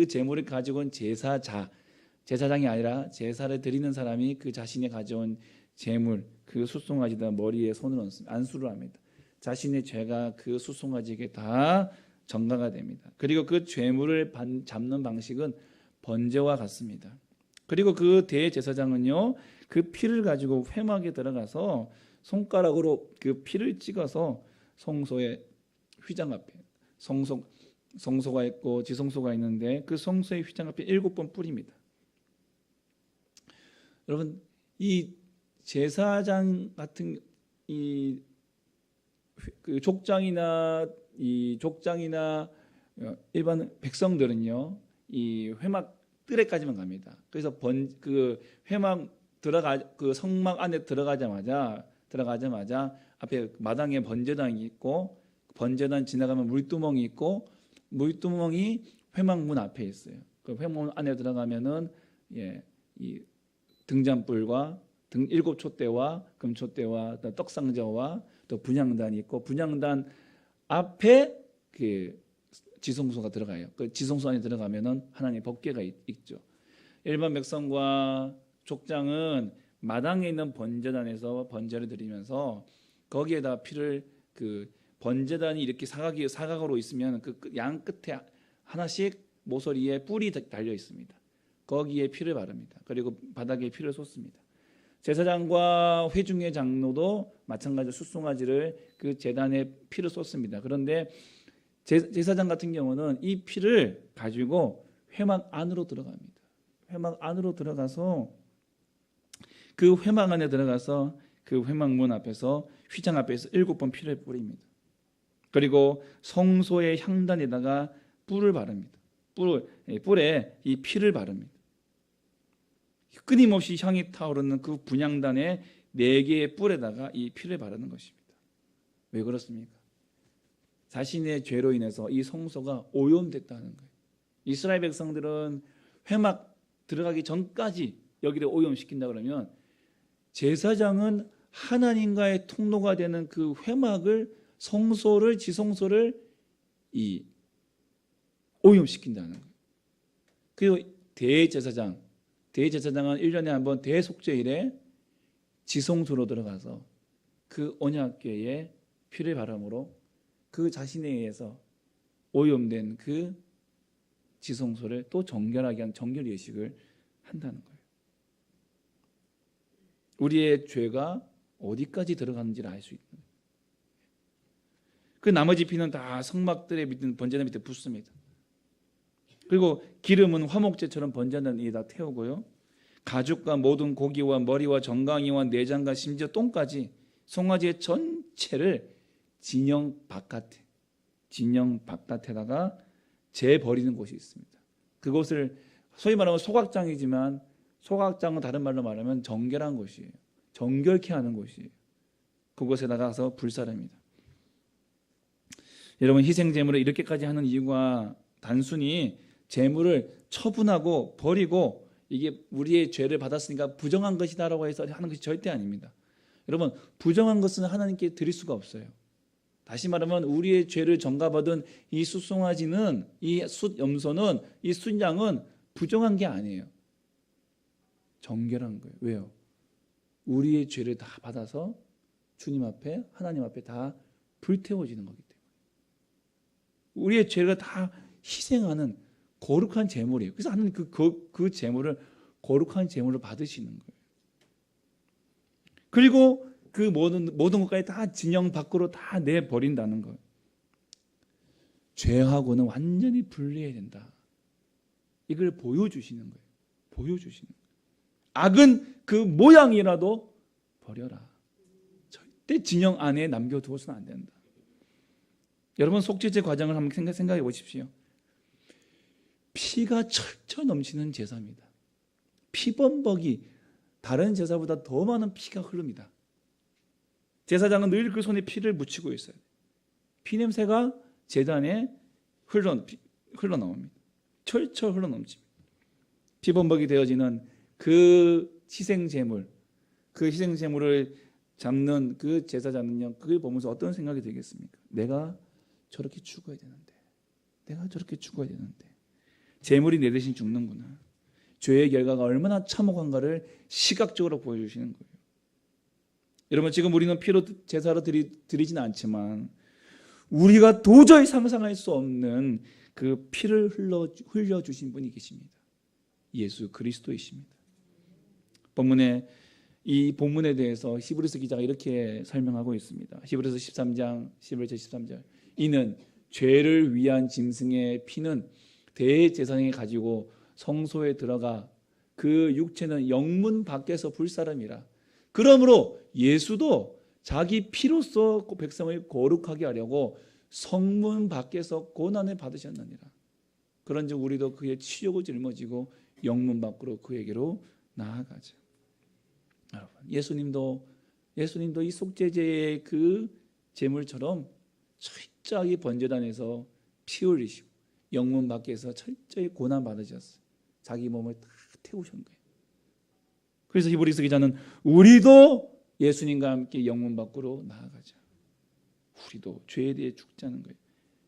제물을 가지고 온 제사장이 아니라 제사를 드리는 사람이 그 자신이 가져온 제물 그 숫송아지다 머리에 손을 얹습니다. 안수를 합니다. 자신의 죄가 그 숫송아지에게 다 전가가 됩니다. 그리고 그 죄물을 잡는 방식은 번제와 같습니다. 그리고 그 대제사장은요, 그 피를 가지고 회막에 들어가서 손가락으로 그 피를 찍어서 성소의 휘장 앞에 성소가 있고 지성소가 있는데 그 성소의 휘장 앞에 7번 뿌립니다. 여러분, 이 제사장 같은 그 족장이나 일반 백성들은요, 이 회막 뜰에까지만 갑니다. 그래서 그 회막 그 성막 안에 들어가자마자 앞에 마당에 번제단이 있고 번제단 지나가면 물두멍이 있고 물두멍이 회막문 앞에 있어요. 그 회막문 안에 들어가면은 이 등잔불과 7촛대와 금촛대와 떡상자와 또 분향단이 있고 분향단 앞에 그 지성소가 들어가요. 그 지성소 안에 들어가면은 하나님의 법궤가 있죠. 일반 백성과 족장은 마당에 있는 번제단에서 번제를 드리면서 거기에다 피를 그 번제단이 이렇게 사각으로 있으면 그 양 끝에 하나씩 모서리에 뿔이 달려 있습니다. 거기에 피를 바릅니다. 그리고 바닥에 피를 쏟습니다. 제사장과 회중의 장로도 마찬가지로 숫송아지를 그 제단에 피를 쏟습니다. 그런데 제사장 같은 경우는 이 피를 가지고 회막 안으로 들어갑니다. 회막 안으로 들어가서 그 회막 안에 들어가서 그 회막문 앞에서 휘장 앞에서 7번 피를 뿌립니다. 그리고 성소의 향단에다가 뿔을 바릅니다. 뿔에 이 피를 바릅니다. 끊임없이 향이 타오르는 그 분향단의 4개의 뿔에다가 이 피를 바르는 것입니다. 왜 그렇습니까? 자신의 죄로 인해서 이 성소가 오염됐다는 거예요. 이스라엘 백성들은 회막 들어가기 전까지 여기를 오염시킨다 그러면 제사장은 하나님과의 통로가 되는 그 회막을 성소를 지성소를 오염시킨다는 거예요. 그리고 대제사장은 1년에 한 번 대속죄일에 지성소로 들어가서 그 언약궤에 피를 바람으로 그 자신에 의해서 오염된 그 지성소를 또 정결하게 한 정결 예식을 한다는 거예요. 우리의 죄가 어디까지 들어가는지를 알 수 있는 거예요. 그 나머지 피는 다 성막들의 밑에 번제단 밑에 붓습니다. 그리고 기름은 화목제처럼 번제단 위에다 태우고요. 가죽과 모든 고기와 머리와 정강이와 내장과 심지어 똥까지 송아지의 전체를 진영 바깥에다가 재버리는 곳이 있습니다. 그곳을 소위 말하면 소각장이지만 소각장은 다른 말로 말하면 정결한 곳이에요. 정결케 하는 곳이에요. 그곳에 나가서 불사릅니다. 여러분, 희생제물을 이렇게까지 하는 이유가 단순히 제물을 처분하고 버리고 이게 우리의 죄를 받았으니까 부정한 것이다라고 해서 하는 것이 절대 아닙니다. 여러분, 부정한 것은 하나님께 드릴 수가 없어요. 다시 말하면 우리의 죄를 전가받은 이 숫송아지는, 이 숫염소는, 이 숫양은 부정한 게 아니에요. 정결한 거예요. 왜요? 우리의 죄를 다 받아서 주님 앞에, 하나님 앞에 다 불태워지는 거기 때문에. 우리의 죄를 다 희생하는 거룩한 제물이에요. 그래서 하나님 그 제물을 거룩한 제물로 받으시는 거예요. 그리고 그 모든 것까지 다 진영 밖으로 다 내버린다는 거예요. 죄하고는 완전히 분리해야 된다. 이걸 보여주시는 거예요. 보여주시는 거예요. 악은 그 모양이라도 버려라. 절대 진영 안에 남겨두어서는 안 된다. 여러분, 속죄제 과정을 한번 생각해 보십시오. 피가 철철 넘치는 제사입니다. 피범벅이 다른 제사보다 더 많은 피가 흐릅니다. 제사장은 늘 그 손에 피를 묻히고 있어요. 피 냄새가 제단에 흘러나옵니다. 철철 흘러넘칩니다. 피범벅이 되어지는 그 희생제물을 잡는 그 제사장은요, 그걸 보면서 어떤 생각이 들겠습니까? 내가 저렇게 죽어야 되는데, 제물이 내 대신 죽는구나. 죄의 결과가 얼마나 참혹한가를 시각적으로 보여주시는 거예요. 여러분, 지금 우리는 피로 제사로 드리지는 않지만 우리가 도저히 상상할 수 없는 그 피를 흘려주신 분이 계십니다. 예수 그리스도이십니다. 이 본문에 대해서 히브리서 기자가 이렇게 설명하고 있습니다. 히브리서 13장 11절 13절. 이는 죄를 위한 짐승의 피는 대제사장이 가지고 성소에 들어가 그 육체는 영문 밖에서 불사름이라. 그러므로 예수도 자기 피로써 백성을 거룩하게 하려고 성문 밖에서 고난을 받으셨느니라. 그런즉 우리도 그의 치욕을 짊어지고 영문 밖으로 그에게로 나아가자. 여러분, 예수님도 이 속죄제의 그 제물처럼 철저하게 번제단에서 피 흘리시고 영문 밖에서 철저히 고난 받으셨어요. 자기 몸을 다 태우신 거예요. 그래서 히브리서 기자는 우리도 예수님과 함께 영문 밖으로 나아가자. 우리도 죄에 대해 죽자는 거예요.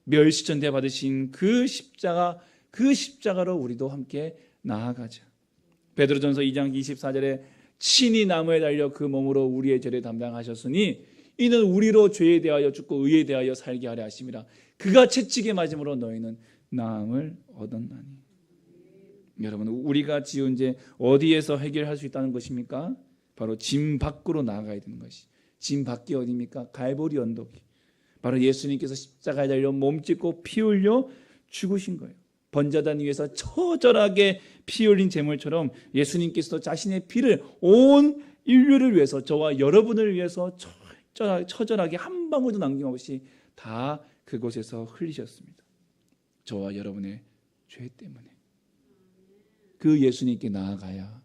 멸시전대 받으신 그 십자가로 우리도 함께 나아가자. 베드로전서 2장 24절에 친히 나무에 달려 그 몸으로 우리의 죄를 담당하셨으니 이는 우리로 죄에 대하여 죽고 의에 대하여 살게 하려 하심이라. 그가 채찍에 맞음으로 너희는 나음을 얻었나니. 여러분, 우리가 지은 죄 어디에서 해결할 수 있다는 것입니까? 바로 짐 밖으로 나아가야 되는 것이. 짐 밖이 어디입니까? 갈보리 언덕이. 바로 예수님께서 십자가에 달려 몸짓고 피 흘려 죽으신 거예요. 번제단 위에서 처절하게 피 흘린 제물처럼 예수님께서도 자신의 피를 온 인류를 위해서, 저와 여러분을 위해서 처절하게 한 방울도 남김없이 다 그곳에서 흘리셨습니다. 저와 여러분의 죄 때문에. 그 예수님께 나아가야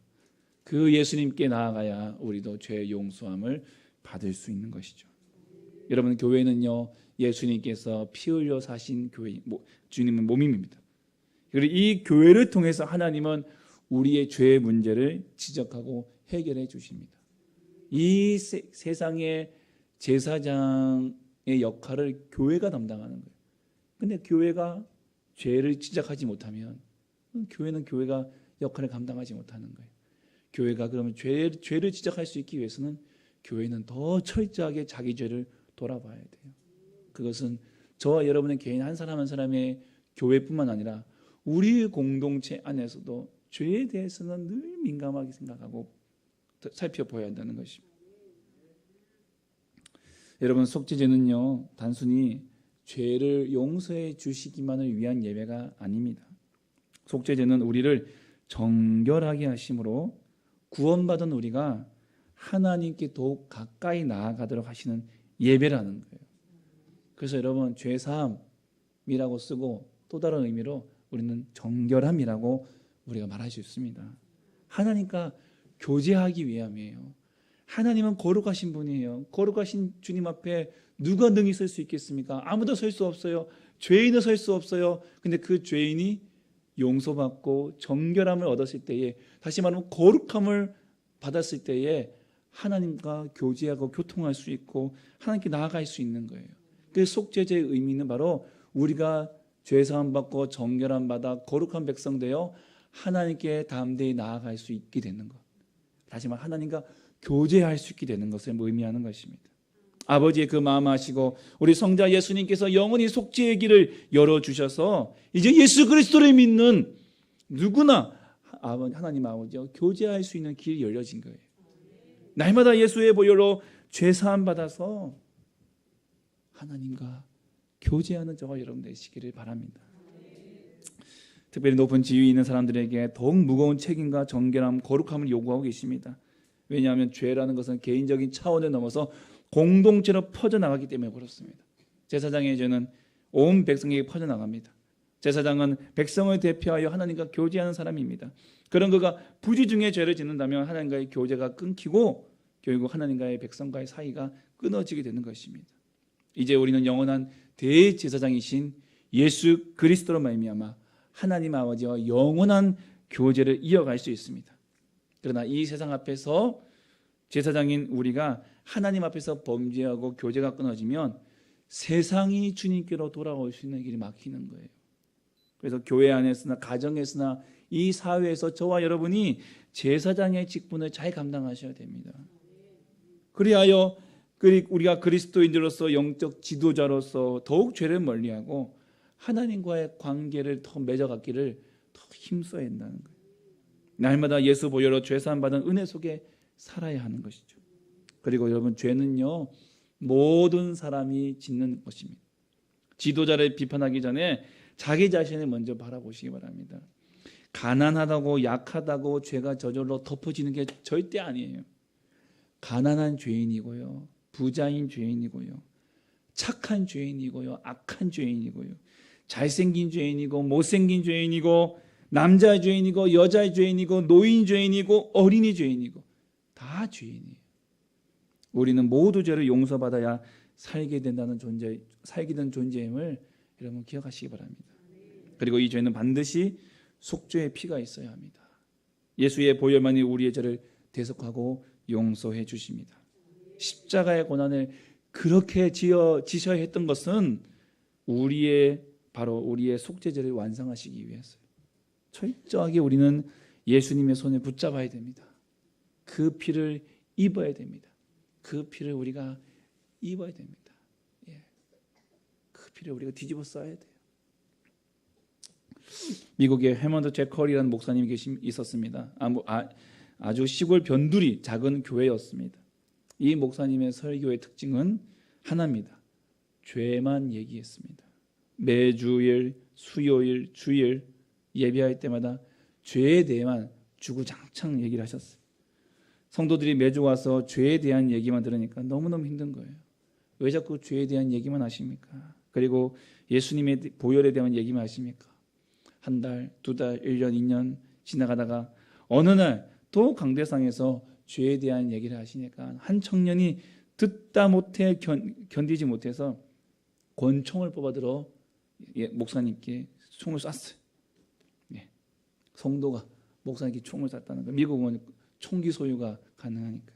우리도 죄의 용서함을 받을 수 있는 것이죠. 여러분, 교회는요, 예수님께서 피 흘려 사신 교회, 주님의 몸입니다. 그리고 이 교회를 통해서 하나님은 우리의 죄의 문제를 지적하고 해결해 주십니다. 이 세상의 제사장의 역할을 교회가 담당하는 거예요. 근데 교회가 죄를 지적하지 못하면 교회는 교회가 역할을 감당하지 못하는 거예요. 교회가 그러면 죄를 지적할 수 있기 위해서는 교회는 더 철저하게 자기 죄를 돌아봐야 돼요. 그것은 저와 여러분의 개인 한 사람 한 사람의 교회뿐만 아니라 우리 공동체 안에서도 죄에 대해서는 늘 민감하게 생각하고 살펴보아야 한다는 것입니다. 여러분, 속죄제는요 단순히 죄를 용서해 주시기만을 위한 예배가 아닙니다. 속죄제는 우리를 정결하게 하심으로 구원받은 우리가 하나님께 더욱 가까이 나아가도록 하시는 예배라는 거예요. 그래서 여러분, 죄사함이라고 쓰고 또 다른 의미로 우리는 정결함이라고 우리가 말할 수 있습니다. 하나님과 교제하기 위함이에요. 하나님은 거룩하신 분이에요. 거룩하신 주님 앞에 누가 능히 설 수 있겠습니까? 아무도 설 수 없어요. 죄인은 설 수 없어요. 근데 그 죄인이 용서받고 정결함을 얻었을 때에, 다시 말하면 거룩함을 받았을 때에 하나님과 교제하고 교통할 수 있고 하나님께 나아갈 수 있는 거예요. 그 속죄제의 의미는 바로 우리가 죄사함 받고 정결함 받아 거룩한 백성 되어 하나님께 담대히 나아갈 수 있게 되는 것. 다시 말해 하나님과 교제할 수 있게 되는 것을 의미하는 것입니다. 아버지의 그 마음 아시고 우리 성자 예수님께서 영원히 속죄의 길을 열어주셔서 이제 예수 그리스도를 믿는 누구나 하나님 아버지와 교제할 수 있는 길이 열려진 거예요. 날마다 예수의 보혈로 죄사함 받아서 하나님과 교제하는 저와 여러분 되시기를 바랍니다. 특별히 높은 지위 있는 사람들에게 더욱 무거운 책임과 정결함, 거룩함을 요구하고 계십니다. 왜냐하면 죄라는 것은 개인적인 차원을 넘어서 공동체로 퍼져나가기 때문에 그렇습니다. 제사장의 죄는 온 백성에게 퍼져나갑니다. 제사장은 백성을 대표하여 하나님과 교제하는 사람입니다. 그런 그가 부지중에 죄를 짓는다면 하나님과의 교제가 끊기고 결국 하나님과의 백성과의 사이가 끊어지게 되는 것입니다. 이제 우리는 영원한 대제사장이신 예수 그리스도로 말미암아 하나님 아버지와 영원한 교제를 이어갈 수 있습니다. 그러나 이 세상 앞에서 제사장인 우리가 하나님 앞에서 범죄하고 교제가 끊어지면 세상이 주님께로 돌아올 수 있는 길이 막히는 거예요. 그래서 교회 안에서나 가정에서나 이 사회에서 저와 여러분이 제사장의 직분을 잘 감당하셔야 됩니다. 그리하여 우리가 그리스도인들로서 영적 지도자로서 더욱 죄를 멀리하고 하나님과의 관계를 더 맺어갔기를 더 힘써야 한다는 거예요. 날마다 예수 보혈로 죄사함 받은 은혜 속에 살아야 하는 것이죠. 그리고 여러분, 죄는요 모든 사람이 짓는 것입니다. 지도자를 비판하기 전에 자기 자신을 먼저 바라보시기 바랍니다. 가난하다고 약하다고 죄가 저절로 덮어지는 게 절대 아니에요. 가난한 죄인이고요, 부자인 죄인이고요, 착한 죄인이고요, 악한 죄인이고요, 잘생긴 죄인이고 못생긴 죄인이고, 남자 죄인이고 여자 죄인이고, 노인 죄인이고 어린이 죄인이고 다 죄인이에요. 우리는 모두 죄를 용서받아야 살게 된다는 살게 된 존재임을 여러분 기억하시기 바랍니다. 그리고 이 죄는 반드시 속죄의 피가 있어야 합니다. 예수의 보혈만이 우리의 죄를 대속하고 용서해 주십니다. 십자가의 고난을 그렇게 지셔야 했던 것은 바로 우리의 속죄죄를 완성하시기 위해서요. 철저하게 우리는 예수님의 손을 붙잡아야 됩니다. 그 피를 입어야 됩니다. 그 피를 우리가 입어야 됩니다. 그 피를 우리가 뒤집어 써야 돼요. 미국에 해먼드 잭 커리라는 목사님이 있었습니다. 아주 시골 변두리 작은 교회였습니다. 이 목사님의 설교의 특징은 하나입니다. 죄만 얘기했습니다. 매주일, 수요일, 주일 예배할 때마다 죄에 대해만 주구장창 얘기를 하셨어요. 성도들이 매주 와서 죄에 대한 얘기만 들으니까 너무너무 힘든 거예요. 왜 자꾸 죄에 대한 얘기만 하십니까? 그리고 예수님의 보혈에 대한 얘기만 하십니까? 한 달, 두 달, 1년, 2년 지나가다가 어느 날 또 강대상에서 죄에 대한 얘기를 하시니까 한 청년이 듣다 못해 견디지 못해서 권총을 뽑아들어 목사님께 총을 쐈어요. 성도가 목사님께 총을 쐈다는 거예요. 미국은 총기 소유가 가능하니까.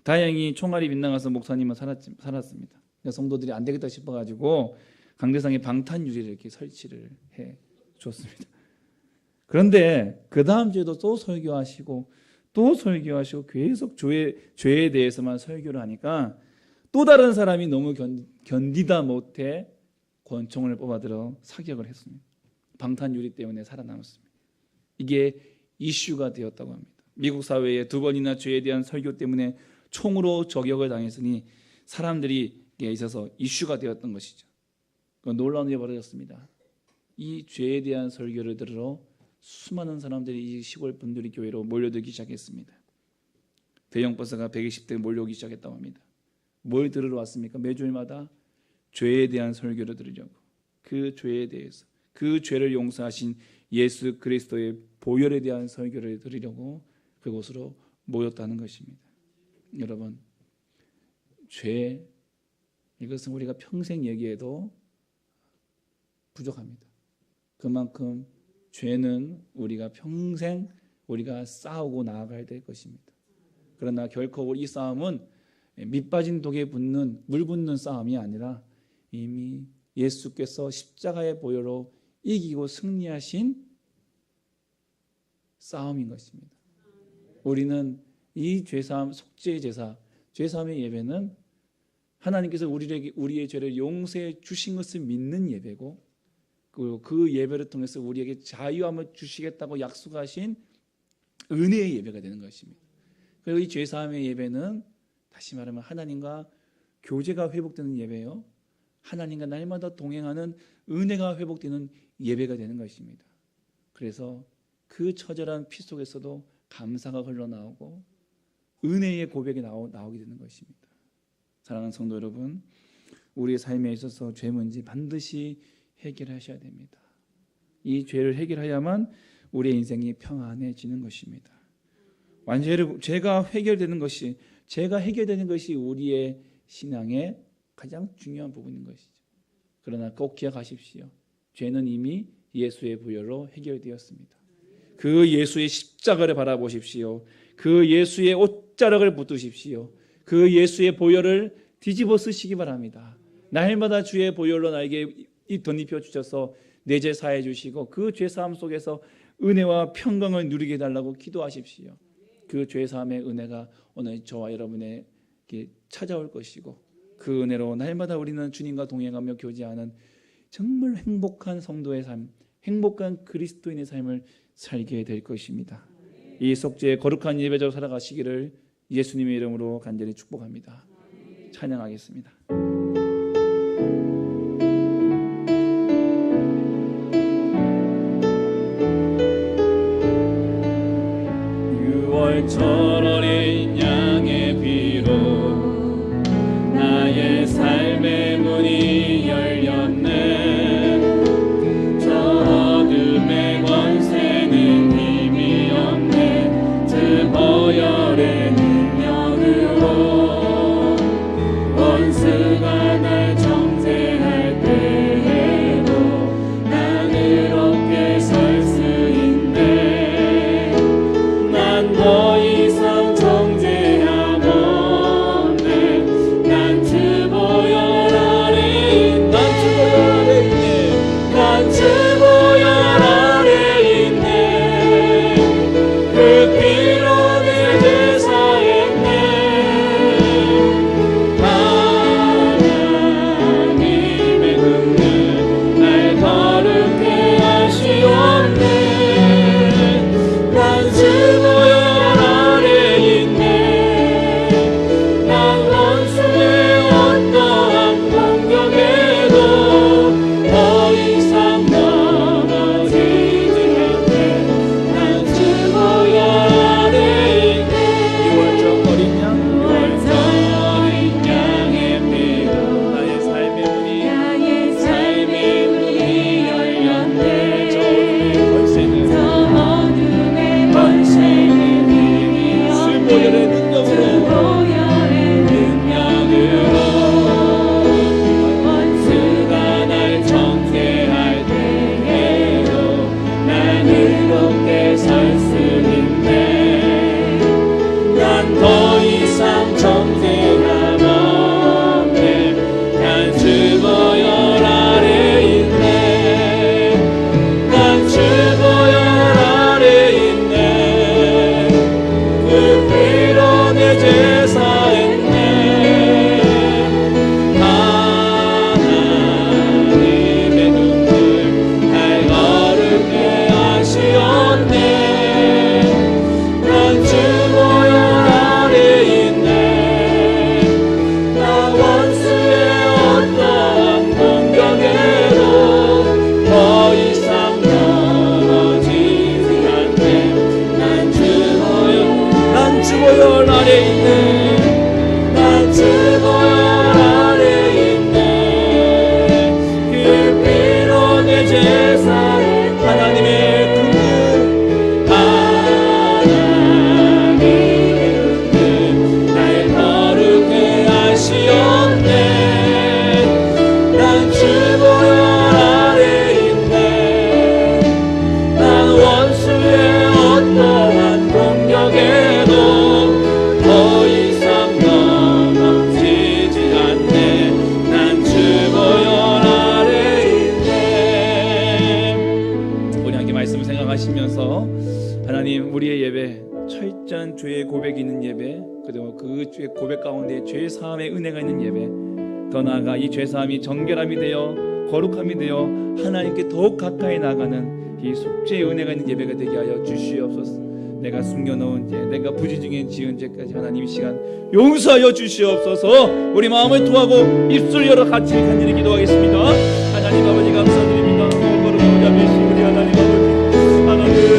다행히 총알이 빗나가서 목사님은 살았습니다. 성도들이 안 되겠다 싶어가지고 강대상에 방탄 유리를 이렇게 설치를 해 줬습니다. 그런데 그 다음 주에도 또 설교하시고 계속 죄에 대해서만 설교를 하니까 또 다른 사람이 너무 견디다 못해 권총을 뽑아들어 사격을 했습니다. 방탄 유리 때문에 살아남았습니다. 이게 이슈가 되었다고 합니다. 미국 사회에 2번이나 죄에 대한 설교 때문에 총으로 저격을 당했으니 사람들이 있어서 이슈가 되었던 것이죠. 놀라운 일이 벌어졌습니다. 이 죄에 대한 설교를 들으러 수많은 사람들이 이 시골 분들이 교회로 몰려들기 시작했습니다. 대형 버스가 120대 몰려오기 시작했다고 합니다. 뭘 들으러 왔습니까? 매주일마다 죄에 대한 설교를 들으려고, 그 죄에 대해서, 그 죄를 용서하신 예수 그리스도의 보혈에 대한 설교를 들으려고 그곳으로 모였다는 것입니다. 여러분, 죄, 이것은 우리가 평생 얘기해도 부족합니다. 그만큼 죄는 우리가 평생 우리가 싸우고 나아가야 될 것입니다. 그러나 결코 이 싸움은 밑 빠진 독에 붙는, 물 붓는 싸움이 아니라 이미 예수께서 십자가의 보혈로 이기고 승리하신 싸움인 것입니다. 우리는 이 죄사함, 속죄의 제사, 죄사함의 예배는 하나님께서 우리의 죄를 용서해 주신 것을 믿는 예배고, 그 예배를 통해서 우리에게 자유함을 주시겠다고 약속하신 은혜의 예배가 되는 것입니다. 그리고 이 죄사함의 예배는 다시 말하면 하나님과 교제가 회복되는 예배요, 하나님과 날마다 동행하는 은혜가 회복되는 예배가 되는 것입니다. 그래서 그 처절한 피 속에서도 감사가 흘러나오고 은혜의 고백이 나오게 되는 것입니다. 사랑하는 성도 여러분, 우리의 삶에 있어서 죄 문제 반드시 해결하셔야 됩니다. 이 죄를 해결해야만 우리의 인생이 평안해지는 것입니다. 완전히 죄가 해결되는 것이 우리의 신앙의 가장 중요한 부분인 것이죠. 그러나 꼭 기억하십시오. 죄는 이미 예수의 보혈로 해결되었습니다. 그 예수의 십자가를 바라보십시오. 그 예수의 옷자락을 붙드십시오. 그 예수의 보혈을 뒤집어 쓰시기 바랍니다. 날마다 주의 보혈로 나에게 덧입혀 주셔서 내 죄 사해 주시고 그 죄 사함 속에서 은혜와 평강을 누리게 해달라고 기도하십시오. 그 죄 사함의 은혜가 오늘 저와 여러분에게 찾아올 것이고, 그 은혜로 날마다 우리는 주님과 동행하며 교제하는 정말 행복한 성도의 삶, 행복한 그리스도인의 삶을 살게 될 것입니다. 이 속죄의 거룩한 예배자로 살아가시기를 예수님의 이름으로 간절히 축복합니다. 찬양하겠습니다. 유월절 어린 양의 피로 나의 삶의 문이 열렸네. 저 어둠의 권세는 힘이 없네. 그 보혈의 능력으로 원수가 날 정죄할 때에도 난 의롭게 설 수 있네. 난 더 이상 기도하시면서 하나님 우리의 예배 철저한 죄의 고백이 있는 예배, 그리고 그 죄의 고백 가운데 죄 사함의 은혜가 있는 예배, 더 나아가 이 죄 사함이 정결함이 되어 거룩함이 되어 하나님께 더욱 가까이 나가는 이 속죄의 은혜가 있는 예배가 되게 하여 주시옵소서. 내가 숨겨놓은 죄, 내가 부지 중에 지은 죄까지 하나님 이 시간 용서하여 주시옵소서. 우리 마음을 통하고 입술 열어 같이 간절히 기도하겠습니다. 하나님 아버지 감사드립니다. 거룩하고 자비하신 우리 하나님 아버지,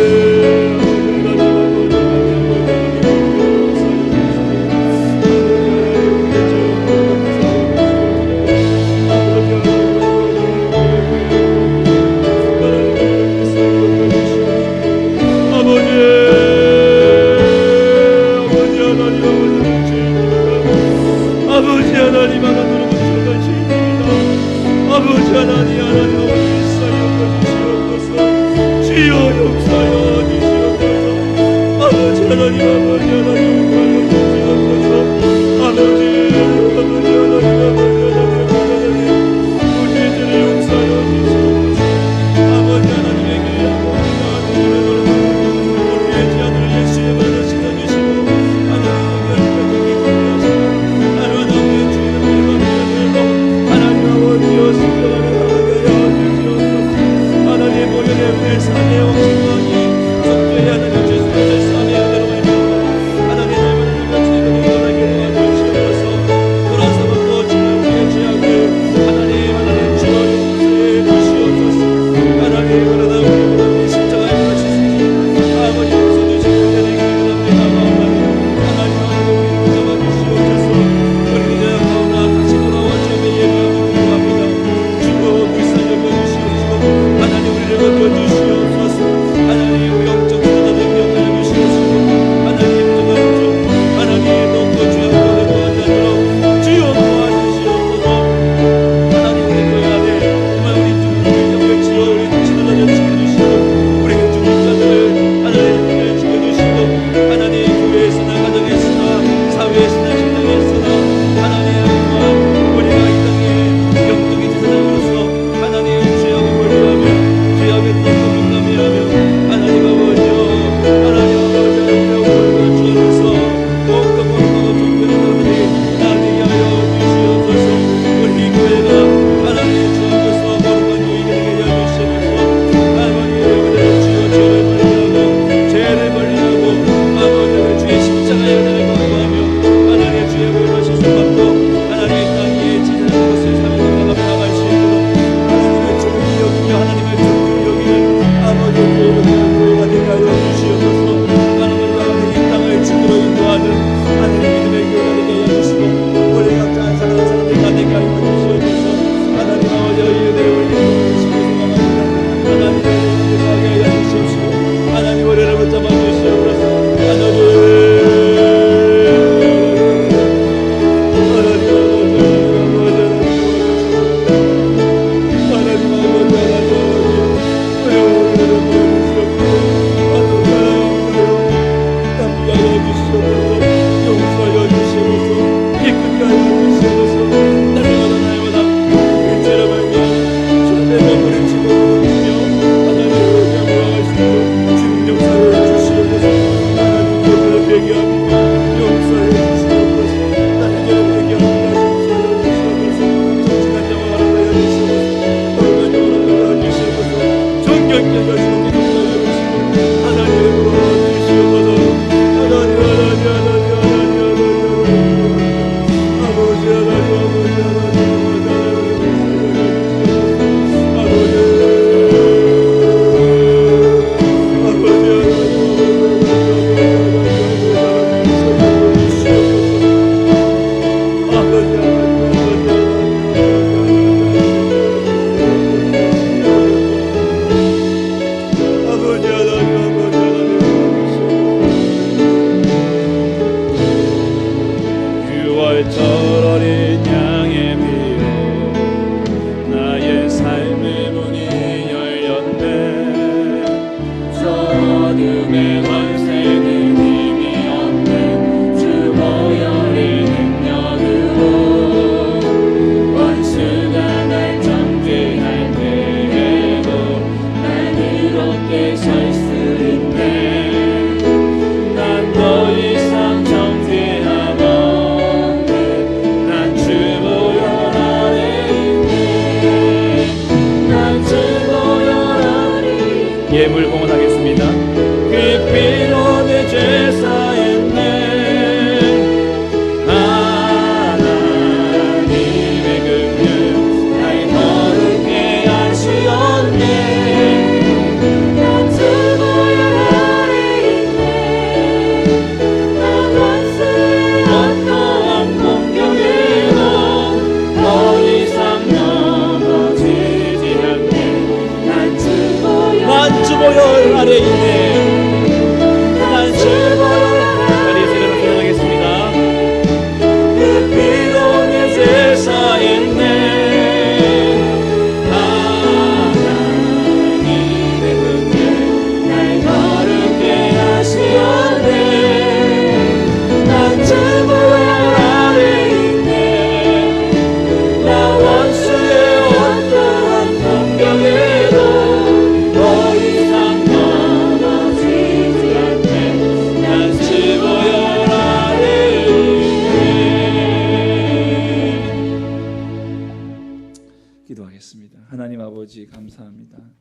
감사합니다.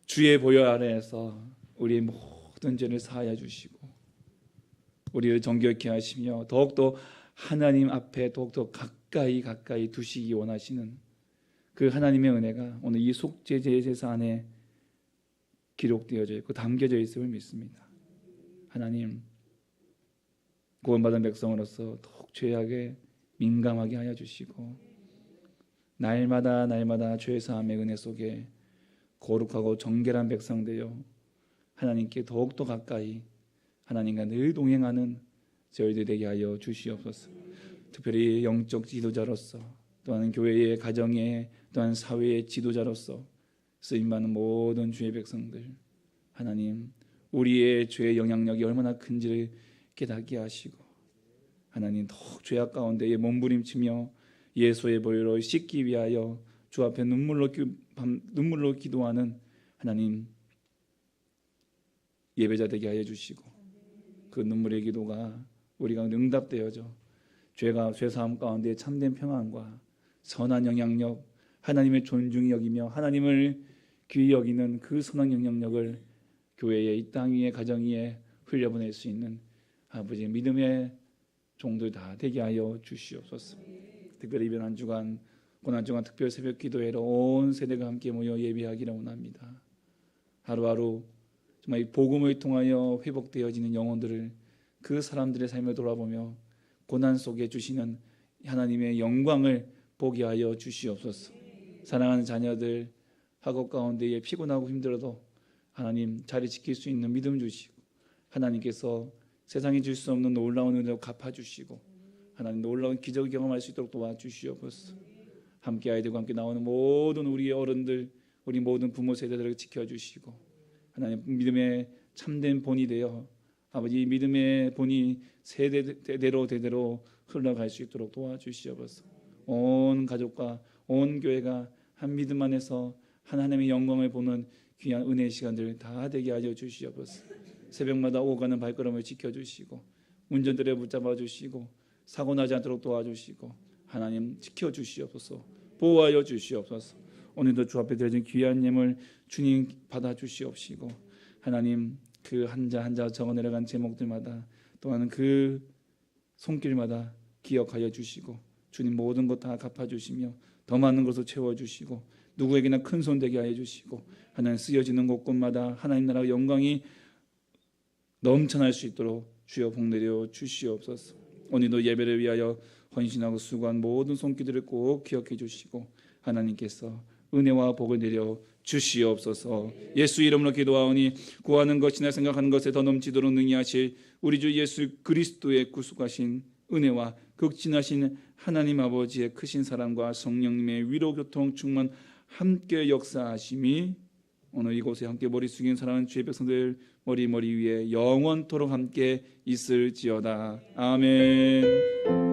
주의 보혈 아래에서 우리의 모든 죄를 사하여 주시고 우리를 정결케 하시며 더욱더 하나님 앞에 더욱더 가까이 두시기 원하시는 그 하나님의 은혜가 오늘 이 속죄제 제사 안에 기록되어져 있고 담겨져 있음을 믿습니다. 하나님, 구원받은 백성으로서 더욱 죄악에 민감하게 하여 주시고 날마다 죄사함의 은혜 속에 거룩하고 정결한 백성 되어 하나님께 더욱더 가까이 하나님과 늘 동행하는 저희들 되게 하여 주시옵소서. 특별히 영적 지도자로서 또한 교회의 가정의 또한 사회의 지도자로서 쓰임받는 모든 주의 백성들, 하나님 우리의 죄의 영향력이 얼마나 큰지를 깨닫게 하시고 하나님 더욱 죄악 가운데에 몸부림치며 예수의 보혈로 씻기 위하여 주 앞에 눈물로 기도하는 하나님 예배자 되게 하여 주시고 그 눈물의 기도가 우리가 응답되어져 죄사함 가운데 참된 평안과 선한 영향력, 하나님의 존중이 여기며 하나님을 귀히 여기는 그 선한 영향력을 교회의 이 땅 위에 가정 위에 흘려보낼 수 있는 아버지의 믿음의 종들 다 되게 하여 주시옵소서. 특별히 이번 한 주간 고난 주간 특별 새벽 기도회로 온 세대가 함께 모여 예배하기를 원합니다. 하루하루 정말 이 복음을 통하여 회복되어지는 영혼들을 그 사람들의 삶을 돌아보며 고난 속에 주시는 하나님의 영광을 보게 하여 주시옵소서. 사랑하는 자녀들 학업 가운데에 피곤하고 힘들어도 하나님 자리 지킬 수 있는 믿음 주시고 하나님께서 세상에 줄 수 없는 놀라운 은혜로 갚아주시고 하나님 놀라운 기적을 경험할 수 있도록 도와주시옵소서. 함께 아이들과 함께 나오는 모든 우리 어른들, 우리 모든 부모 세대들을 지켜주시고 하나님 믿음의 참된 본이 되어 아버지 믿음의 본이 대대로 흘러갈 수 있도록 도와주시옵소서. 온 가족과 온 교회가 한 믿음 안에서 하나님의 영광을 보는 귀한 은혜의 시간들 다 되게 하여 주시옵소서. 새벽마다 오고 가는 발걸음을 지켜주시고 운전들에 붙잡아 주시고 사고 나지 않도록 도와주시고 하나님 지켜주시옵소서. 보호하여 주시옵소서. 오늘도 주 앞에 드려진 귀한 예물 주님 받아주시옵시고 하나님 그 한자 한자 적어 내려간 제목들마다 또한 그 손길마다 기억하여 주시고 주님 모든 것 다 갚아주시며 더 많은 것을 채워주시고 누구에게나 큰 손 되게 하여 주시고 하나님 쓰여지는 곳곳마다 하나님 나라 영광이 넘쳐날 수 있도록 주여 복내려 주시옵소서. 오늘도 예배를 위하여 헌신하고 수고한 모든 손길들을 꼭 기억해 주시고 하나님께서 은혜와 복을 내려 주시옵소서. 예수 이름으로 기도하오니 구하는 것이나 생각하는 것에 더 넘치도록 능히 하실 우리 주 예수 그리스도의 구속하신 은혜와 극진하신 하나님 아버지의 크신 사랑과 성령님의 위로 교통 충만 함께 역사하심이 오늘 이곳에 함께 머리 숙인 사랑하는 주의 백성들 머리 위에 영원토록 함께 있을지어다. 아멘.